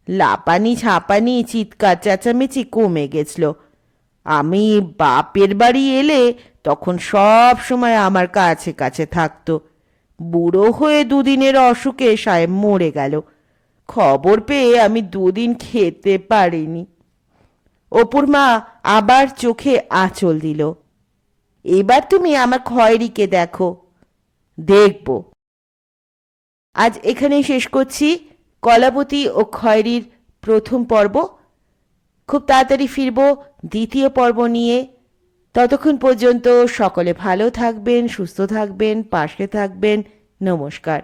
লাপানি ঝাঁপানি চিৎকার চেঁচামেচি কমে গেছিল। আমি বাপের বাড়ি এলে তখন সব সময় আমার কাছে কাছে থাকতো। বুড়ো হয়ে 2 দিনের অসুখে সাহেব মরে গেল। খবর পেয়ে আমি 2 দিন খেতে পারিনি। অপুর মা আবার চোখে আঁচল দিল। এবার তুমি আমার খয়েরিকে দেখো। দেখব। আজ এখানেই শেষ করছি কলাবতী ও খয়েরির প্রথম পর্ব। খুব তাড়াতাড়ি ফিরব 2য় পর্ব নিয়ে। ততক্ষণ পর্যন্ত সকলে ভালো থাকবেন, সুস্থ থাকবেন, পাশে থাকবেন। নমস্কার।